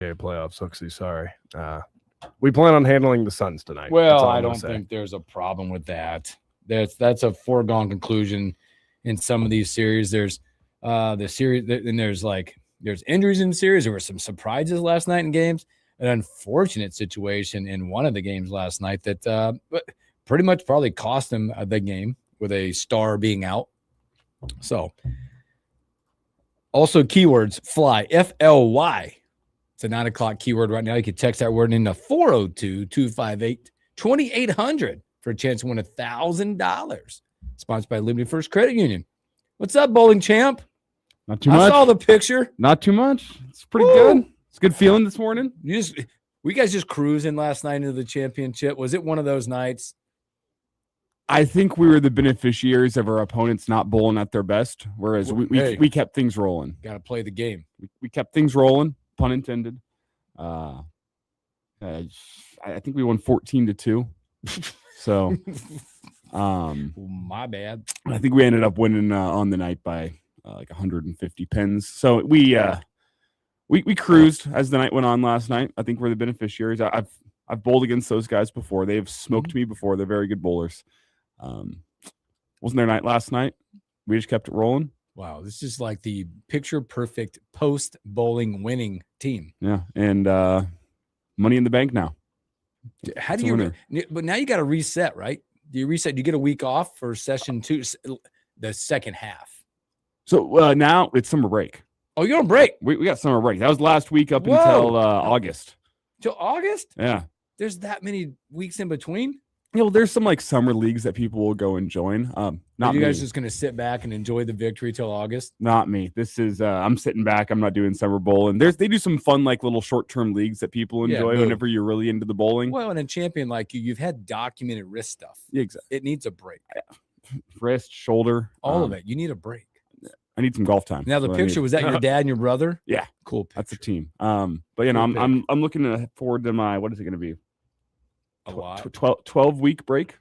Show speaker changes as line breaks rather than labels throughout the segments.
playoffs, Hooksy. Sorry. We plan on handling the Suns tonight.
Well, I don't think there's a problem with that. That's a foregone conclusion in some of these series. There's the series, and there's injuries in the series. There were some surprises last night in games. An unfortunate situation in one of the games last night that pretty much probably cost them the game with a star being out. So, also keywords, fly, F-L-Y. It's a 9 o'clock keyword right now. You can text that word into 402-258-2800 for a chance to win $1,000. Sponsored by Liberty First Credit Union. What's up, bowling champ?
Not too much.
I saw the picture.
Not too much. It's pretty good. It's a good feeling this morning.
We guys just cruising last night into the championship. Was it one of those nights?
I think we were the beneficiaries of our opponents not bowling at their best, whereas we kept things rolling.
Got to play the game.
We kept things rolling, pun intended. I think we won 14-2. So,
my bad.
I think we ended up winning on the night by like 150 pins. So we cruised as the night went on last night. I think we're the beneficiaries. I've bowled against those guys before. They've smoked me before. They're very good bowlers. Wasn't their night last night? We just kept it rolling.
Wow, this is like the picture-perfect post-bowling winning team.
Yeah, and money in the bank now.
How do you – but now you got to reset, right? Do you reset? Do you get a week off for session 2, the second half?
So now it's summer break.
Oh, you're on break?
We got summer break. That was last week up until August.
Till August?
Yeah.
There's that many weeks in between?
There's some like summer leagues that people will go and join. Not
you guys
me.
Just going to sit back and enjoy the victory till August?
Not me. This is I'm sitting back. I'm not doing summer bowling. They do some fun like little short-term leagues that people enjoy whenever you're really into the bowling.
Well, and a champion like you've had documented wrist stuff.
Yeah, exactly.
It needs a break.
Wrist, shoulder,
all of it. You need a break.
I need some golf time.
Now the picture was that your dad and your brother?
Yeah,
cool. Picture.
That's a team. But I'm looking forward to my what is it going to be?
A lot.
12-week break.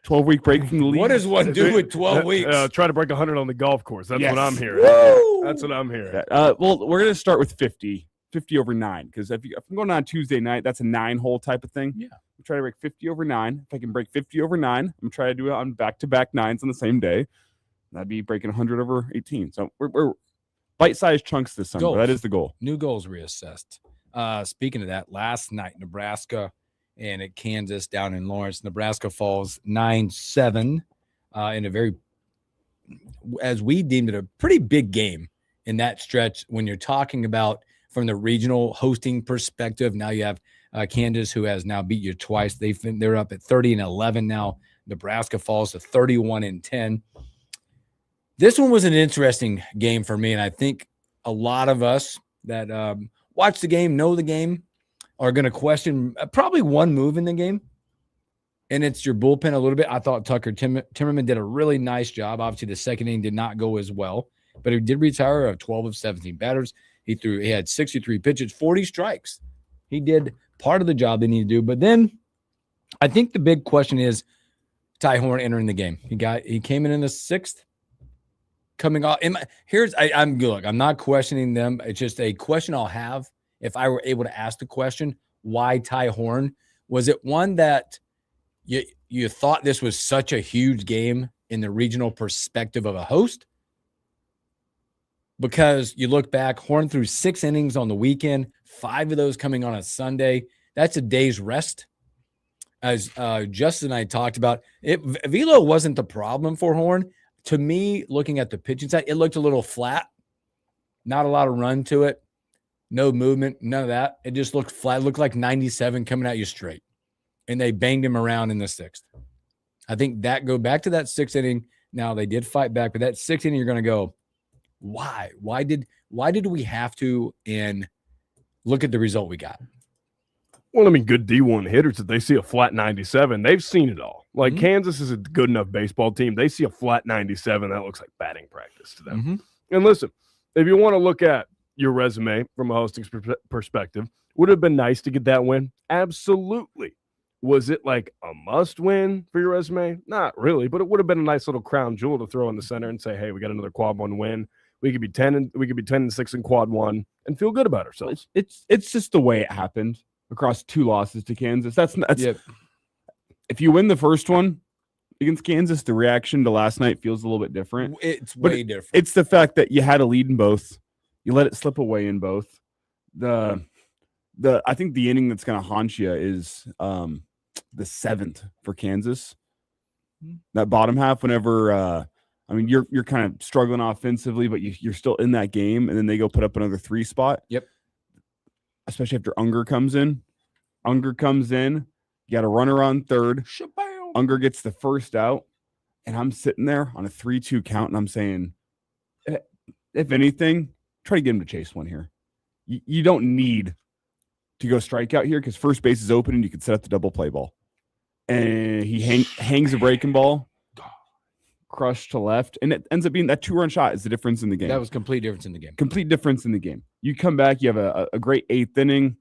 12-week break from the league.
What does one do with 12 weeks?
Try to break 100 on the golf course. That's what I'm hearing. That's what I'm hearing.
Well, we're going to start with 50 over 9, because if I'm going on Tuesday night, that's a 9-hole type of thing.
Yeah.
We try to break 50 over 9. If I can break 50 over 9, I'm going to try to do it on back-to-back 9s on the same day. That'd be breaking 100 over 18. So we're bite-sized chunks this summer. That is the goal.
New goals reassessed. Speaking of that, last night, Nebraska and at Kansas down in Lawrence. Nebraska falls 9-7 in a very, as we deemed it, a pretty big game in that stretch. When you're talking about from the regional hosting perspective, now you have Kansas, who has now beat you twice. They're up at 30-11 now. Nebraska falls to 31-10. This one was an interesting game for me, and I think a lot of us that watch the game, know the game, are going to question probably one move in the game, and it's your bullpen a little bit. I thought Tucker Timmerman did a really nice job. Obviously, the second inning did not go as well, but he did retire of 12 of 17 batters. He had 63 pitches, 40 strikes. He did part of the job they need to do. But then I think the big question is Ty Horn entering the game. He came in the 6th. Coming off, I'm good. Look, I'm not questioning them. It's just a question I'll have if I were able to ask the question, why Ty Horn? Was it one that you thought this was such a huge game in the regional perspective of a host? Because you look back, Horn threw 6 innings on the weekend, 5 of those coming on a Sunday. That's a day's rest. As Justin and I talked about, velo wasn't the problem for Horn. To me, looking at the pitching side, it looked a little flat. Not a lot of run to it. No movement, none of that. It just looked flat. It looked like 97 coming at you straight. And they banged him around in the 6th. I think that go back to that 6th inning. Now, they did fight back, but that 6th inning, you're going to go, why? Why did we have to? And look at the result we got.
Well, I mean, good D1 hitters, if they see a flat 97, they've seen it all. Like, Kansas is a good enough baseball team. They see a flat 97, that looks like batting practice to them. And listen, if you want to look at your resume from a hosting perspective, would it have been nice to get that win? Absolutely. Was it like a must win for your resume? Not really, but it would have been a nice little crown jewel to throw in the center and say, hey, we got another quad 1 win. We could be 10-6 in quad one and feel good about ourselves.
It's just the way it happened across 2 losses to Kansas. That's
Yep.
If you win the first one against Kansas, the reaction to last night feels a little bit different.
It's way different.
It's the fact that you had a lead in both. You let it slip away in both. I think the inning that's going to haunt you is the 7th for Kansas. That bottom half, whenever you're kind of struggling offensively, but you're still in that game, and then they go put up another 3 spot.
Yep.
Especially after Unger comes in. You got a runner on third.
Shabam.
Unger gets the first out, and I'm sitting there on a 3-2 count, and I'm saying, if anything, try to get him to chase one here. You don't need to go strike out here because first base is open and you can set up the double play ball. And he hangs a breaking ball, crushed to left, and it ends up being that 2-run shot is the difference in the game.
That was complete difference in the game.
Complete difference in the game. You come back, you have a great 8th inning.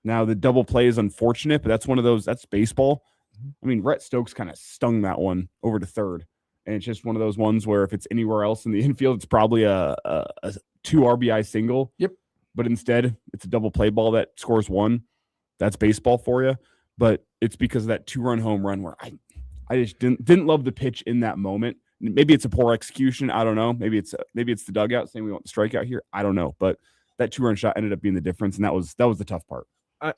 Now the double play is unfortunate, but that's one of those. That's baseball. I mean, Rhett Stokes kind of stung that one over to third, and it's just one of those ones where if it's anywhere else in the infield, it's probably a 2 RBI single.
Yep.
But instead, it's a double play ball that scores 1. That's baseball for you. But it's because of that 2-run home run where I just didn't love the pitch in that moment. Maybe it's a poor execution. I don't know. Maybe it's the dugout saying we want the strikeout here. I don't know. But that 2-run shot ended up being the difference, and that was the tough part.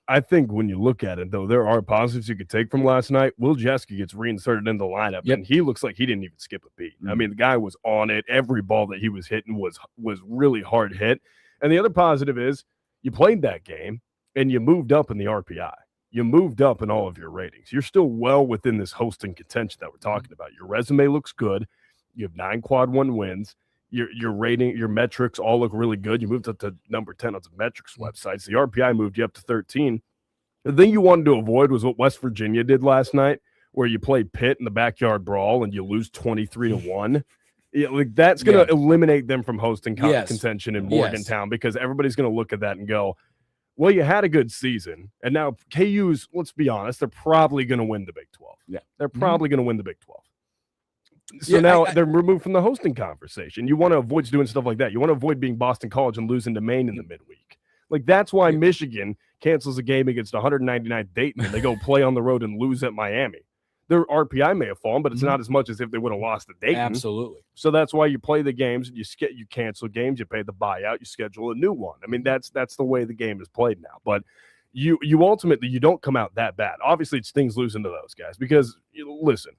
I think when you look at it, though, there are positives you could take from last night. Will Jeske gets reinserted in the lineup, and he looks like he didn't even skip a beat. I mean, the guy was on it. Every ball that he was hitting was really hard hit. And the other positive is you played that game, and you moved up in the RPI. You moved up in all of your ratings. You're still well within this hosting contention that we're talking about. Your resume looks good. You have 9 quad 1 wins. Your rating, your metrics all look really good. You moved up to number 10 on some metrics websites. The RPI moved you up to 13. The thing you wanted to avoid was what West Virginia did last night, where you play Pitt in the backyard brawl and you lose 23-1. That's going to eliminate them from hosting contention in Morgantown because everybody's going to look at that and go, well, you had a good season, and now KU's, let's be honest, they're probably going to win the Big 12.
Yeah.
They're probably going to win the Big 12. So now they're removed from the hosting conversation. You want to avoid doing stuff like that. You want to avoid being Boston College and losing to Maine in the midweek. Like, that's why Michigan cancels a game against 199 Dayton and they go play on the road and lose at Miami. Their RPI may have fallen, but it's not as much as if they would have lost to Dayton.
Absolutely.
So that's why you play the games, you cancel games, you pay the buyout, you schedule a new one. I mean, that's the way the game is played now. But you ultimately, you don't come out that bad. Obviously, it stings losing to those guys because, listen,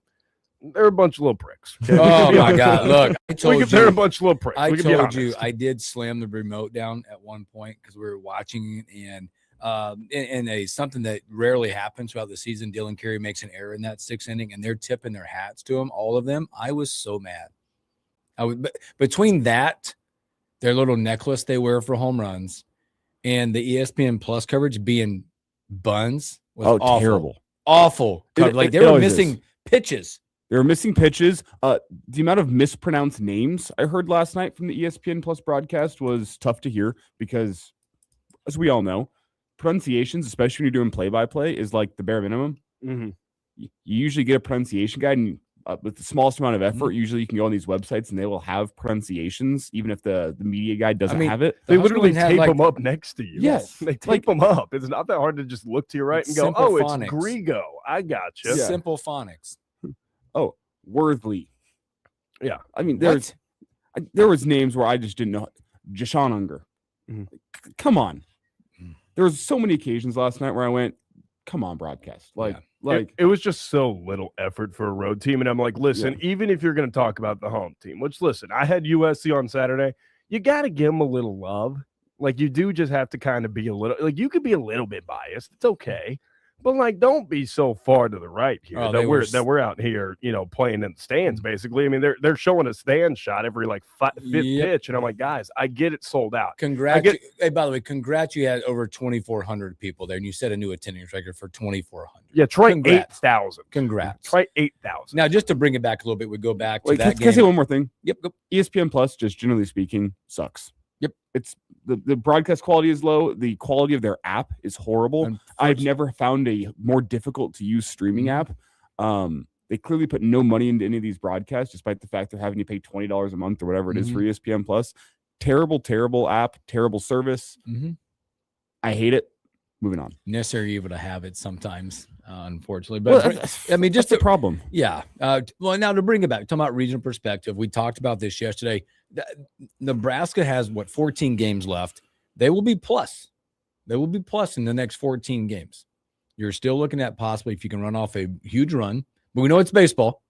they're a bunch of little pricks. Okay?
Oh, my God. Look,
they're a bunch of little pricks.
I told you I did slam the remote down at one point because we were watching and something that rarely happens throughout the season. Dylan Carey makes an error in that 6th inning, and they're tipping their hats to him, all of them. I was so mad. Between that, their little necklace they wear for home runs, and the ESPN Plus coverage being buns was awful.
Terrible.
Awful. They were missing pitches.
They were missing pitches. The amount of mispronounced names I heard last night from the ESPN Plus broadcast was tough to hear because, as we all know, pronunciations, especially when you're doing play-by-play, is like the bare minimum.
Mm-hmm.
You usually get a pronunciation guide, and with the smallest amount of effort, usually you can go on these websites and they will have pronunciations, even if the media guide doesn't have it.
They literally tape them up next to you.
Yes.
They tape them up. It's not that hard to just look to your right and go, oh, phonics. It's Grigo. I got you.
Yeah. Simple phonics.
Oh, Worthley.
Yeah.
I mean, there was names where I just didn't know. Jashawn Unger. Mm-hmm. Come on. There was so many occasions last night where I went, come on, broadcast. It was just so little effort for a road team. And I'm like, listen, even if you're going to talk about the home team, which, listen, I had USC on Saturday. You got to give them a little love. Like, you do just have to kind of be a little, like, you could be a little bit biased. It's okay. But, like, don't be so far to the right here that we're out here, playing in the stands, basically. I mean, they're showing a stand shot every, like, fifth pitch. And I'm like, guys, I get it sold out.
Congrats. Hey, by the way, congrats. You had over 2,400 people there, and you set a new attendance record for 2,400.
Yeah, try 8,000.
Congrats.
Try 8,000.
Now, just to bring it back a little bit, we go back to that game.
Can I say one more thing?
Yep. Go.
ESPN Plus, just generally speaking, sucks.
Yep.
It's the broadcast quality is low. The quality of their app is horrible. I've never found a more difficult to use streaming app. They clearly put no money into any of these broadcasts, despite the fact they're having to pay $20 a month or whatever it is for ESPN Plus. Terrible app, terrible service. I hate it. Moving on.
Necessary evil to have it sometimes, unfortunately. But I mean, just
the problem.
Yeah. Well, now to bring it back, talking about regional perspective, we talked about this yesterday. Nebraska has 14 games left. They will be plus. They will be plus in the next 14 games. You're still looking at possibly if you can run off a huge run, but we know it's baseball.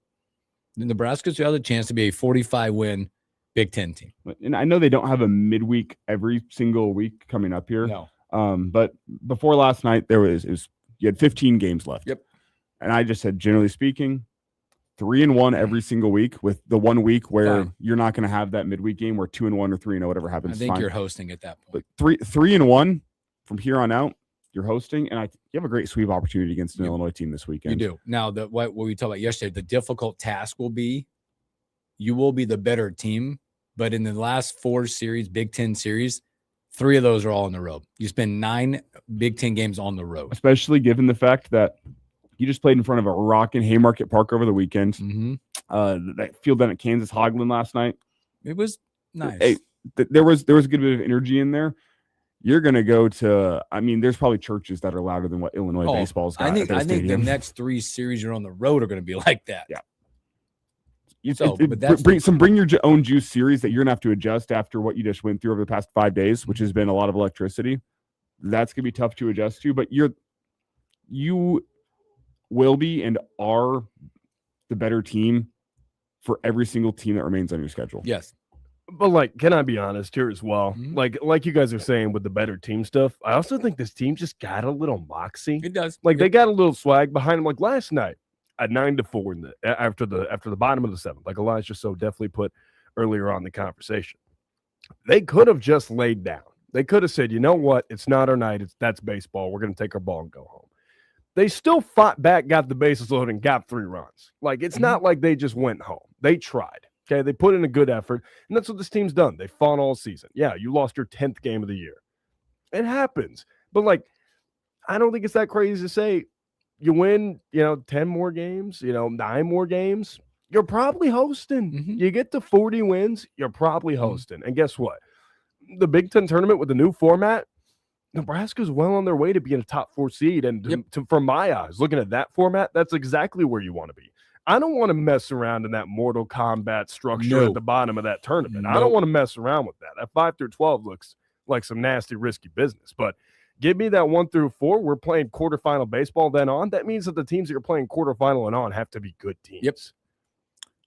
Nebraska's the other chance to be a 45-win Big Ten team.
And I know they don't have a midweek every single week coming up here.
No.
But before last night, you had 15 games left.
Yep.
And I just said, generally speaking, 3-1 every single week, with the 1 week where you're not going to have that midweek game where 2-1 or 3-0, whatever happens.
I think you're hosting at that point.
But 3-1 from here on out, you're hosting, and you have a great sweep opportunity against an Illinois team this weekend.
You do. Now, what we talked about yesterday, the difficult task will be you will be the better team, but in the last 4 series, Big Ten series, 3 of those are all on the road. You spend 9 Big Ten games on the road.
Especially given the fact that you just played in front of a rockin' Haymarket Park over the weekend. That field down at Kansas Hogland last night.
It was nice.
Hey, there was a good bit of energy in there. You're going to go to, I mean, there's probably churches that are louder than what Illinois baseball's got.
I think the next 3 series you're on the road are going to be like that.
Yeah. Bring your own juice series that you're going to have to adjust after what you just went through over the past 5 days, which has been a lot of electricity. That's going to be tough to adjust to, but you will be and are the better team for every single team that remains on your schedule.
Yes.
But can I be honest here as well? Like you guys are saying with the better team stuff, I also think this team just got a little moxie.
It does.
They got a little swag behind them. Like last night at 9-4 after the bottom of the 7th, like Elijah so definitely put earlier on in the conversation. They could have just laid down. They could have said, you know what? It's not our night. That's baseball. We're going to take our ball and go home. They still fought back, got the bases loaded, and got 3 runs. It's not like they just went home. They tried. Okay, they put in a good effort, and that's what this team's done. They fought all season. Yeah, you lost your 10th game of the year. It happens. But, I don't think it's that crazy to say you win, 10 more games, 9 more games, you're probably hosting. You get to 40 wins, you're probably hosting. And guess what? The Big Ten tournament with the new format, Nebraska's well on their way to being a top 4 seed. And from my eyes, looking at that format, that's exactly where you want to be. I don't want to mess around in that Mortal Kombat structure at the bottom of that tournament. I don't want to mess around with that. That 5 through 12 looks like some nasty, risky business. But give me that 1 through 4. We're playing quarterfinal baseball then on. That means that the teams that you're playing quarterfinal and on have to be good teams.
Yep.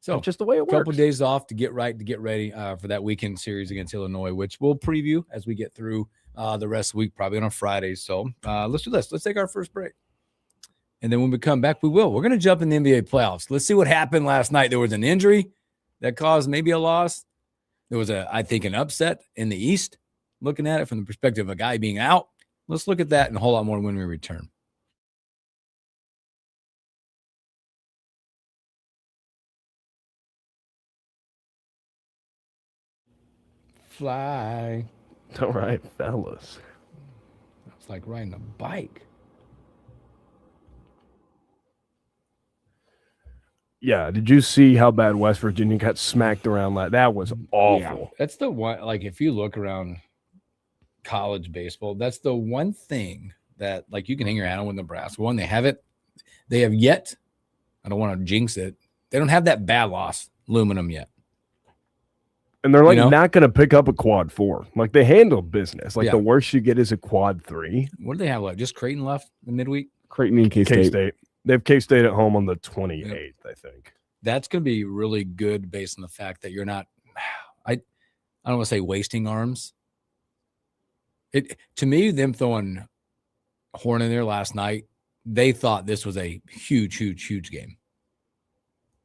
So
that's just the way it works.
A couple of days off to get ready for that weekend series against Illinois, which we'll preview as we get through the rest of the week, probably on a Friday. So let's do this. Let's take our first break. And then when we come back, we're going to jump in the NBA playoffs. Let's see what happened last night. There was an injury that caused maybe a loss. There was I think, an upset in the East, looking at it from the perspective of a guy being out. Let's look at that and a whole lot more when we return. Fly.
All right, fellas.
It's like riding a bike.
Yeah, did you see how bad West Virginia got smacked around? That was awful.
Yeah, that's the one. If you look around college baseball, that's the one thing that you can hang your hat on with Nebraska. One, they have yet. I don't want to jinx it. They don't have that bad loss looming them yet.
And they're not going to pick up a quad 4. They handle business. The worst you get is a quad 3.
What do they have left? Just Creighton left the midweek?
Creighton and K-State.
They have K-State at home on the 28th, I think.
That's going to be really good based on the fact that you're not I don't want to say wasting arms. To me, them throwing Horn in there last night, they thought this was a huge, huge, huge game.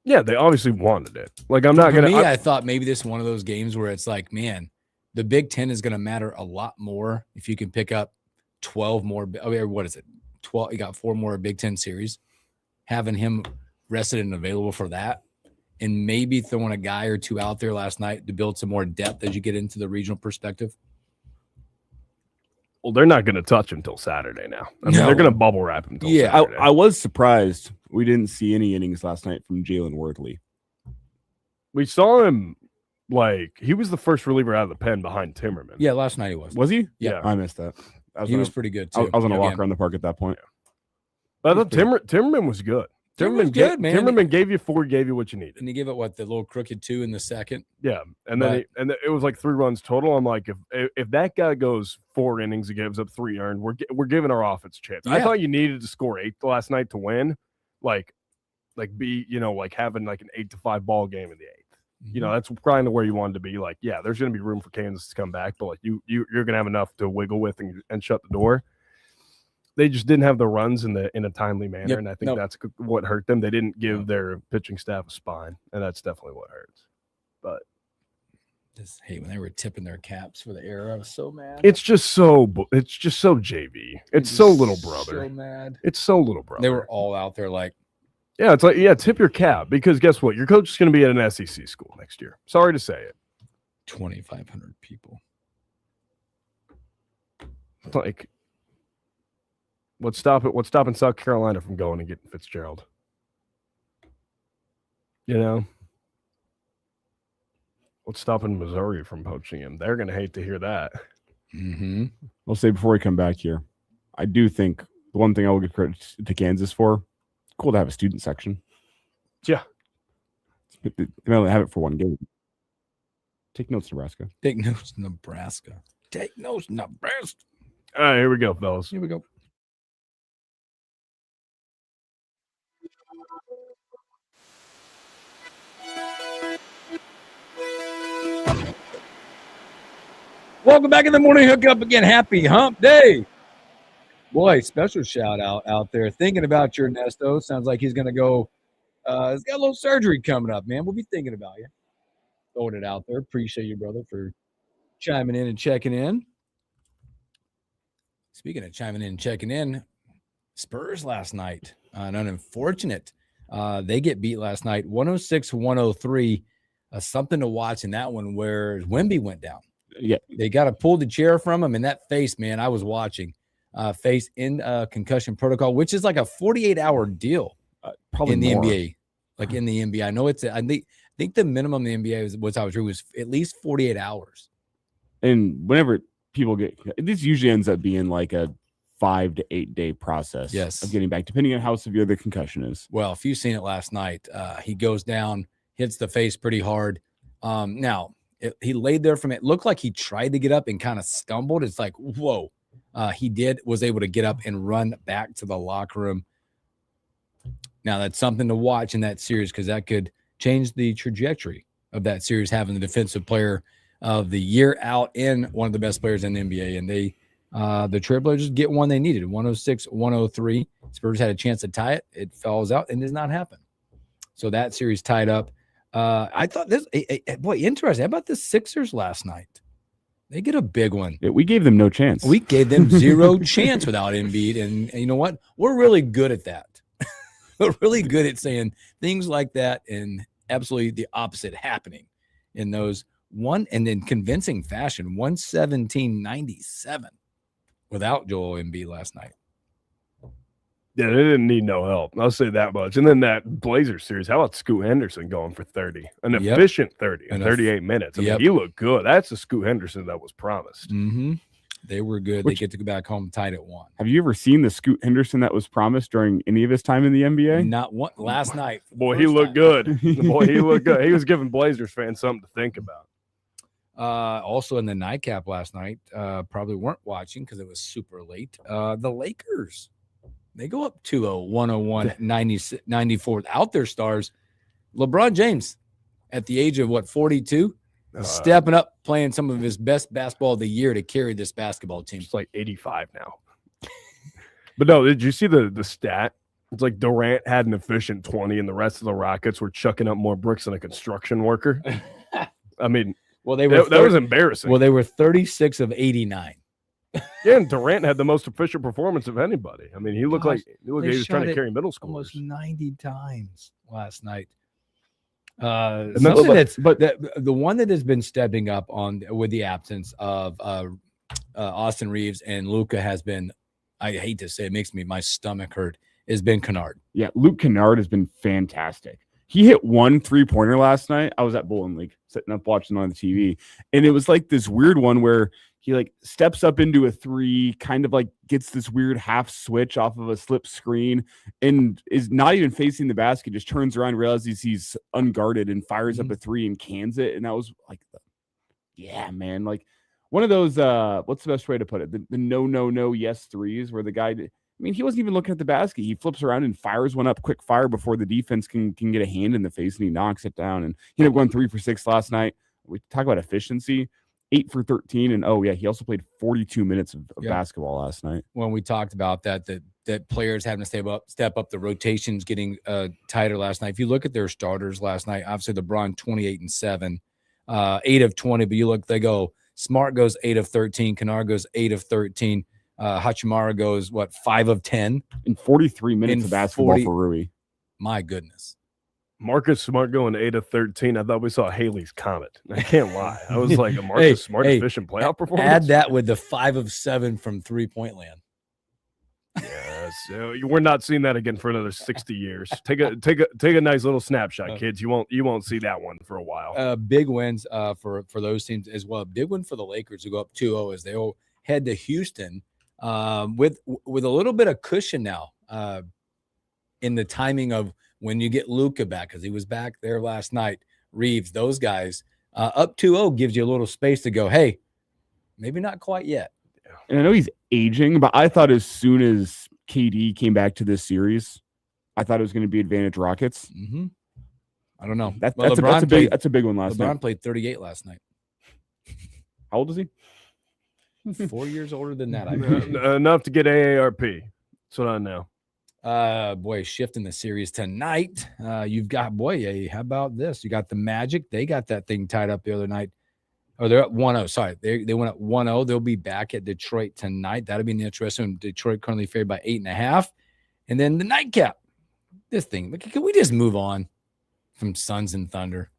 Yeah, they obviously wanted it. I'm not going to.
I thought maybe this is one of those games where it's man, the Big Ten is going to matter a lot more if you can pick up 12 more. What is it? 12. You got 4 more Big Ten series. Having him rested and available for that, and maybe throwing a guy or 2 out there last night to build some more depth as you get into the regional perspective.
Well, they're not going to touch him until Saturday now. They're going to bubble wrap him until Saturday.
I was surprised We didn't see any innings last night from Jalen Worthley.
We saw him like he was the first reliever out of the pen behind Timmerman.
Yeah, last night he was.
Was he?
Yeah.
I missed that.
He was pretty good too.
I was on a walk
Again,
around the park at that point.
But I thought Timmerman was good.
Timmerman's good, man.
Timmerman gave you 4, gave you what you needed.
and he gave it the little crooked 2 in the second.
Yeah, and then it was like 3 runs total. I'm like, if that guy goes 4 innings and gives up 3 earned, we're giving our offense a chance. I
Yeah.
thought you needed to score 8 last night to win, like be like having like an 8-5 ball game in the 8th. You know, that's kind of where you wanted to be. Like, yeah, there's going to be room for Kansas to come back, but like you're going to have enough to wiggle with and shut the door. They just didn't have the runs in a timely manner, and I think that's what hurt them. They didn't give their pitching staff a spine, and that's definitely what hurts. But
just hate when they were tipping their caps for the error. I was so mad.
It's just so JV. It's so little brother.
So mad.
It's so little brother.
They were all out there like,
yeah, it's like, yeah, tip your cap, because guess what? Your coach is going to be at an SEC school next year. Sorry to say it.
2,500 people.
Like, what's stopping South Carolina from going and getting Fitzgerald? You know? What's stopping Missouri from poaching him? They're going to hate to hear that.
Mm-hmm.
I'll say before we come back here, I do think the one thing I will give credit to Kansas for, cool to have a student section.
Yeah.
They only have it for one game. Take notes, Nebraska.
Take notes, Nebraska. Take notes, Nebraska.
All right, here we go, fellas.
Here we go. Welcome back in the morning hookup again. Happy hump day. Boy, special shout out there. Thinking about your Nesto. Sounds like he's going to go. He's got a little surgery coming up, man. We'll be thinking about you. Throwing it out there. Appreciate you, brother, for chiming in and checking in. Speaking of chiming in and checking in, Spurs last night, an unfortunate. They get beat last night, 106-103. Something to watch in that one where Wemby went down.
Yeah,
they got to pull the chair from him, and that face, man, I was watching. Face in concussion protocol, which is like a 48-hour deal,
probably
in the
more.
NBA. Like in the NBA, I know it's. I think the minimum in the NBA was at least 48 hours.
And whenever people get this, usually ends up being like a 5 to 8 day process.
Yes.
Of getting back, depending on how severe the concussion is.
Well, if you've seen it last night, he goes down, hits the face pretty hard. Now he laid there from it. Looked like he tried to get up and kind of stumbled. It's like, whoa. He was able to get up and run back to the locker room. Now that's something to watch in that series, because that could change the trajectory of that series, having the defensive player of the year out in one of the best players in the NBA. And the Trailblazers get one they needed, 106-103. Spurs had a chance to tie it. It falls out and does not happen. So that series tied up. I thought this, boy, interesting. How about the Sixers last night? They get a big one.
Yeah, we gave them no chance.
We gave them zero chance without Embiid. And you know what? We're really good at that. We're really good at saying things like that and absolutely the opposite happening in those and in convincing fashion, 117-97 without Joel Embiid last night.
Yeah, they didn't need no help. I'll say that much. And then that Blazers series, how about Scoot Henderson going for 30? An efficient 30 in 38 minutes. I mean, he looked good. That's the Scoot Henderson that was promised.
Mm-hmm. They were good. They get to go back home tied at 1.
Have you ever seen the Scoot Henderson that was promised during any of his time in the NBA?
Not one last night.
Boy, he looked good. Boy, he looked good. He was giving Blazers fans something to think about.
Also in the nightcap last night, probably weren't watching because it was super late. The Lakers, they go up 2-0, 101, 94 without their stars. LeBron James, at the age of 42, stepping up, playing some of his best basketball of the year to carry this basketball team.
It's like 85 now. But no, did you see the stat? It's like Durant had an efficient 20, and the rest of the Rockets were chucking up more bricks than a construction worker. I mean,
well, that
was embarrassing.
Well, they were 36 of 89.
Yeah, and Durant had the most efficient performance of anybody. I mean, he looked like he was trying to carry middle schoolers.
Almost 90 times last night.
The
one that has been stepping up on with the absence of Austin Reeves and Luka has been, I hate to say it, makes my stomach hurt, has been Kennard.
Yeah, Luke Kennard has been fantastic. He hit 1 3-pointer last night. I was at Bowling League, sitting up watching on the TV, and it was like this weird one where he like steps up into a 3, kind of like gets this weird half switch off of a slip screen, and is not even facing the basket. Just turns around, realizes he's unguarded, and fires up a 3 and cans it. And that was like, yeah, man, like one of those. What's the best way to put it? The no yes threes where the guy. I mean, he wasn't even looking at the basket. He flips around and fires one up quick fire before the defense can get a hand in the face, and he knocks it down. And he ended up going 3 for 6 last night. We talk about efficiency, 8 for 13. And, oh, yeah, he also played 42 minutes of basketball last night.
When we talked about that players having to step up, the rotations getting tighter last night. If you look at their starters last night, obviously LeBron 28 and 7, 8 of 20. But you look, they go, Smart goes 8 of 13. Kennard goes 8 of 13. Hachimura goes, 5 of 10?
In 43 minutes of basketball for Rui.
My goodness.
Marcus Smart going 8 of 13. I thought we saw Haley's Comet. I can't lie. I was like, a Marcus Smart efficient playoff performance.
Add that with the 5 of 7 from 3-point land.
Yeah, so we're not seeing that again for another 60 years. Take a nice little snapshot, kids. You won't see that one for a while.
Big wins for those teams as well. Big win for the Lakers who go up 2-0 as they will head to Houston. With a little bit of cushion now in the timing of when you get Luka back, because he was back there last night. Reeves, those guys, up 2-0 gives you a little space to go, hey, maybe not quite yet.
And I know he's aging, but I thought as soon as KD came back to this series, I thought it was going to be advantage Rockets.
Mm-hmm. I don't know.
That's a big one last night.
LeBron played 38 last night.
How old is he?
4 years older than that.
Enough to get AARP. That's what I know.
Boy, shifting the series tonight. You've got, how about this? You got the Magic. They got that thing tied up the other night. Oh, they're up 1-0. Sorry, they went up 1-0. They'll be back at Detroit tonight. That'll be interesting. Detroit currently favored by 8.5. And then the nightcap. This thing. Can we just move on from Suns and Thunder?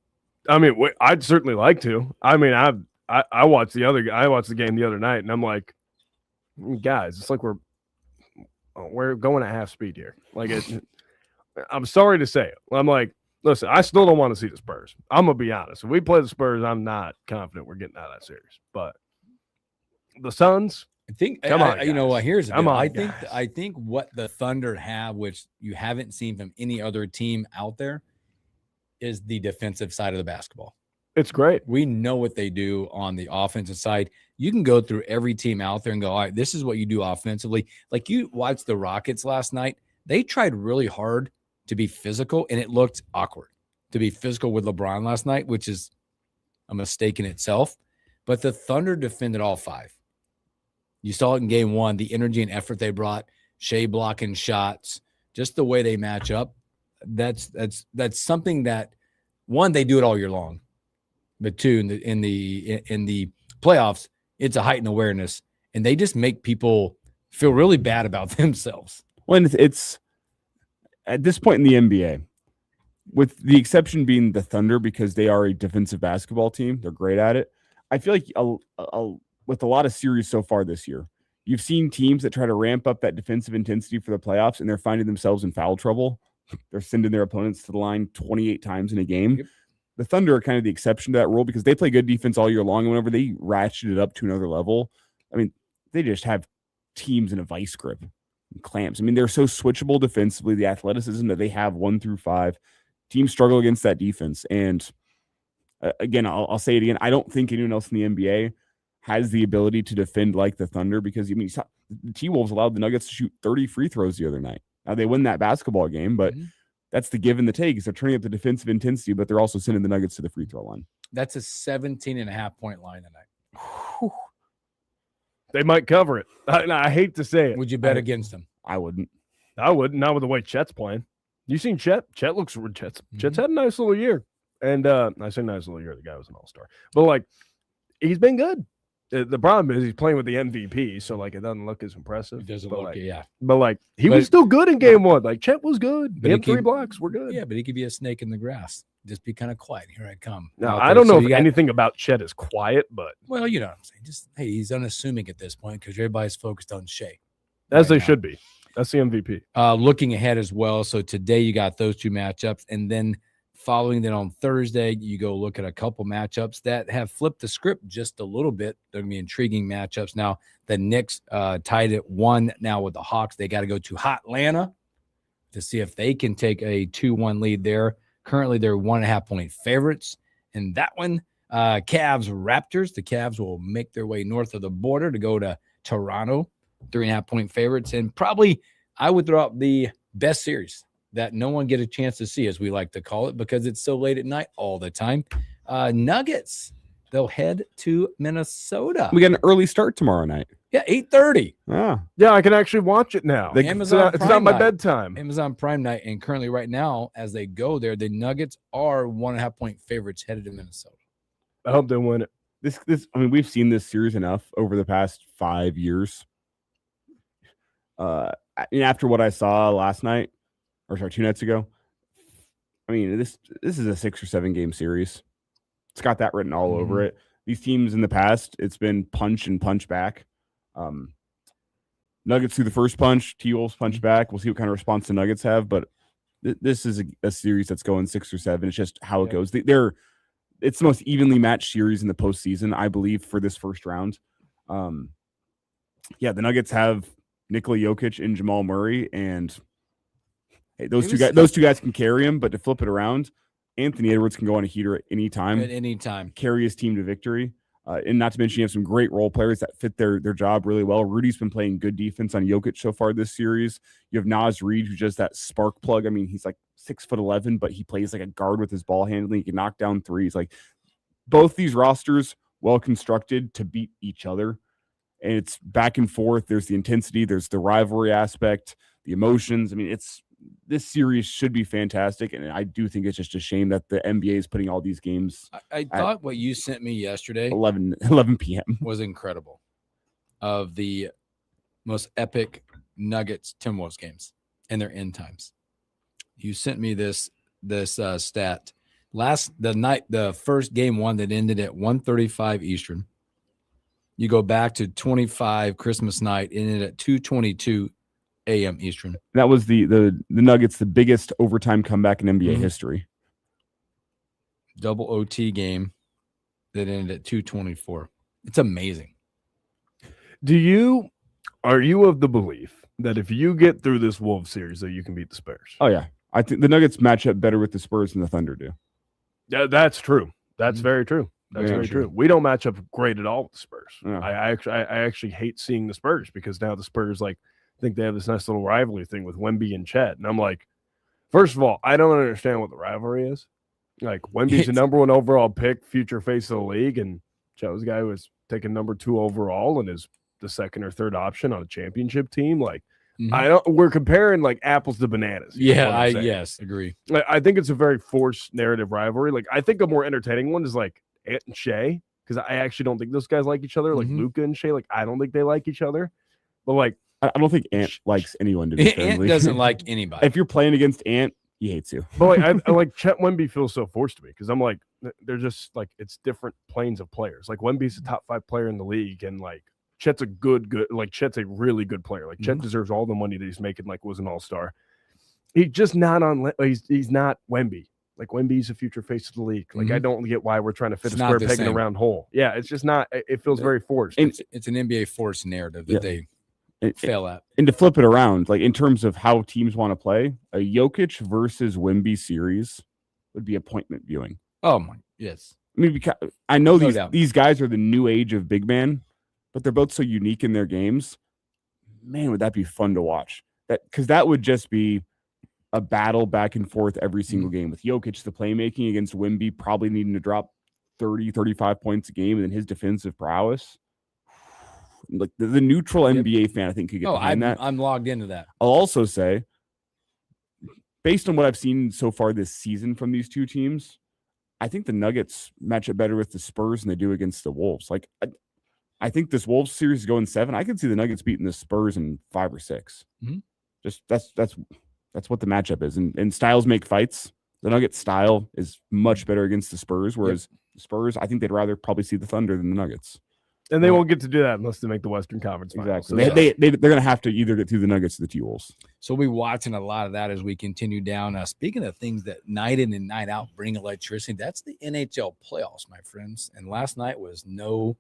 I mean, I'd certainly like to. I mean, I watched the game the other night, and I'm like, guys, it's like we're going at half speed here. Like, I'm sorry to say it. I'm like, listen, I still don't want to see the Spurs. I'm gonna be honest. If we play the Spurs, I'm not confident we're getting out of that series. But the Suns,
I think,
come on,
you know what? Here's the
come
deal.
on,
I think what the Thunder have, which you haven't seen from any other team out there, is the defensive side of the basketball.
It's great.
We know what they do on the offensive side. You can go through every team out there and go, all right, this is what you do offensively. Like you watched the Rockets last night. They tried really hard to be physical, and it looked awkward to be physical with LeBron last night, which is a mistake in itself. But the Thunder defended all 5. You saw it in game 1, the energy and effort they brought, Shea blocking shots, just the way they match up. That's something that, one, they do it all year long. But 2, in the playoffs, it's a heightened awareness, and they just make people feel really bad about themselves.
Well, it's at this point in the NBA, with the exception being the Thunder, because they are a defensive basketball team, they're great at it. I feel like with a lot of series so far this year, you've seen teams that try to ramp up that defensive intensity for the playoffs, and they're finding themselves in foul trouble. They're sending their opponents to the line 28 times in a game.
Yep.
The Thunder are kind of the exception to that rule because they play good defense all year long. And whenever they ratchet it up to another level, I mean, they just have teams in a vice grip and clamps. I mean, they're so switchable defensively. The athleticism that they have 1 through 5, teams struggle against that defense. And again, I'll say it again. I don't think anyone else in the NBA has the ability to defend like the Thunder because, I mean, the T-Wolves allowed the Nuggets to shoot 30 free throws the other night. Now, they win that basketball game, but that's the give and the take. They're turning up the defensive intensity, but they're also sending the Nuggets to the free throw line.
That's a 17.5-point line tonight.
They might cover it. I hate to say it.
Would you bet against them?
I wouldn't.
Not with the way Chet's playing. You seen Chet? Chet's had a nice little year. And I say nice little year. The guy was an all-star. But, like, he's been good. The problem is he's playing with the MVP, so, like, it doesn't look as impressive.
It doesn't
look,
like, yeah.
But, like, he was still good in game 1. Like, Chet was good. He had 3 blocks. We're good.
Yeah, but he could be a snake in the grass. Just be kind of quiet. Here I come.
Now, I don't know if anything about Chet is quiet, but.
Well, you know what I'm saying. Just, hey, he's unassuming at this point because everybody's focused on Shea.
As they should be. That's the MVP.
Looking ahead as well. So today you got those two matchups, and then following that on Thursday, you go look at a couple matchups that have flipped the script just a little bit. They're going to be intriguing matchups. Now, the Knicks tied at 1 now with the Hawks. They got to go to Atlanta to see if they can take a 2-1 lead there. Currently, they're 1.5-point favorites. And that one, Cavs Raptors. The Cavs will make their way north of the border to go to Toronto, 3.5-point favorites. And probably I would throw out the best series that no one get a chance to see, as we like to call it, because it's so late at night all the time. Nuggets, they'll head to Minnesota.
We got an early start tomorrow night.
Yeah, 8:30.
Yeah, I can actually watch it now.
Amazon
it's
Prime
not my
night.
bedtime.
Amazon Prime night, and currently right now, as they go there, the Nuggets are 1.5-point favorites headed to Minnesota.
I hope they win it.
This I mean, we've seen this series enough over the past 5 years. After what I saw last night, or sorry, 2 nights ago, I mean, this is a 6 or 7 game series. It's got that written all over it. These teams in the past, it's been punch and punch back. Nuggets through the first punch, T-Wolves punch back. We'll see what kind of response the Nuggets have, but this is a series that's going 6 or 7. It's just how it goes. It's the most evenly matched series in the postseason, I believe, for this first round. The Nuggets have Nikola Jokic and Jamal Murray, and hey, those two guys can carry him. But to flip it around, Anthony Edwards can go on a heater at any time.
At any time,
carry his team to victory. And not to mention, you have some great role players that fit their job really well. Rudy's been playing good defense on Jokic so far this series. You have Naz Reid, who's just that spark plug. I mean, he's like 6'11", but he plays like a guard with his ball handling. He can knock down threes. Like, both these rosters well constructed to beat each other. And it's back and forth. There's the intensity. There's the rivalry aspect, the emotions. I mean, this series should be fantastic, and I do think it's just a shame that the NBA is putting all these games.
I thought what you sent me yesterday,
11 p.m.
was incredible. Of the most epic Nuggets Timberwolves games and their end times. You sent me this stat. The first game one that ended at 1:35 Eastern. You go back to 25 Christmas night, ended at 2:22 a.m. Eastern.
That was the Nuggets, the biggest overtime comeback in NBA history.
Double OT game that ended at 2:24. It's amazing.
Are you of the belief that if you get through this Wolves series, that you can beat the Spurs?
Oh yeah, I think the Nuggets match up better with the Spurs than the Thunder do.
Yeah, that's true. That's very true. That's very true. We don't match up great at all with the Spurs. Yeah. I actually hate seeing the Spurs, because now the Spurs think they have this nice little rivalry thing with Wemby and Chet. And I'm like, first of all, I don't understand what the rivalry is. Like, Wemby's the number 1 overall pick, future face of the league, and Chet was the guy who was taken number 2 overall and is the second or third option on a championship team. Like, we're comparing like apples to bananas.
Yeah, yes, agree.
I think it's a very forced narrative rivalry. Like, I think a more entertaining one is like Ant and Shea, because I actually don't think those guys like each other. Like Luka and Shea, like, I don't think they like each other. But like,
I don't think Ant likes anyone to be friendly.
Ant doesn't like anybody.
If you're playing against Ant, he hates you.
But like, I like Chet Wemby feels so forced to me, because I'm like, they're just like, it's different planes of players. Like, Wemby's a top 5 player in the league, and like Chet's a Chet's a really good player. Like, Chet deserves all the money that he's making. Like, was an all-star. He's just not on. He's not Wemby. Like, Wemby's a future face of the league. Like, I don't get why we're trying to fit a square peg in a round hole. Yeah, it's just not. It feels very forced.
It's an NBA forced narrative that they fail at.
And to flip it around, like, in terms of how teams want to play, a Jokic versus Wemby series would be appointment viewing.
Oh my, yes.
I mean, because I know these guys are the new age of big man, but they're both so unique in their games. Man, would that be fun to watch? Because that would just be a battle back and forth every single game, with Jokic, the playmaking, against Wemby probably needing to drop 30, 35 points a game, and then his defensive prowess. Like, the neutral NBA fan, I think, could get behind that.
I'm logged into that.
I'll also say, based on what I've seen so far this season from these two teams, I think the Nuggets match up better with the Spurs than they do against the Wolves. Like, I think this Wolves series is going 7. I could see the Nuggets beating the Spurs in 5 or 6. Just that's what the matchup is. And styles make fights. The Nuggets style is much better against the Spurs, whereas the Spurs, I think they'd rather probably see the Thunder than the Nuggets.
And they won't get to do that unless they make the Western Conference Finals.
Exactly. They're going to have to either get through the Nuggets or the T-Wolves.
So we'll be watching a lot of that as we continue down. Speaking of things that night in and night out bring electricity, that's the NHL playoffs, my friends. And last night was no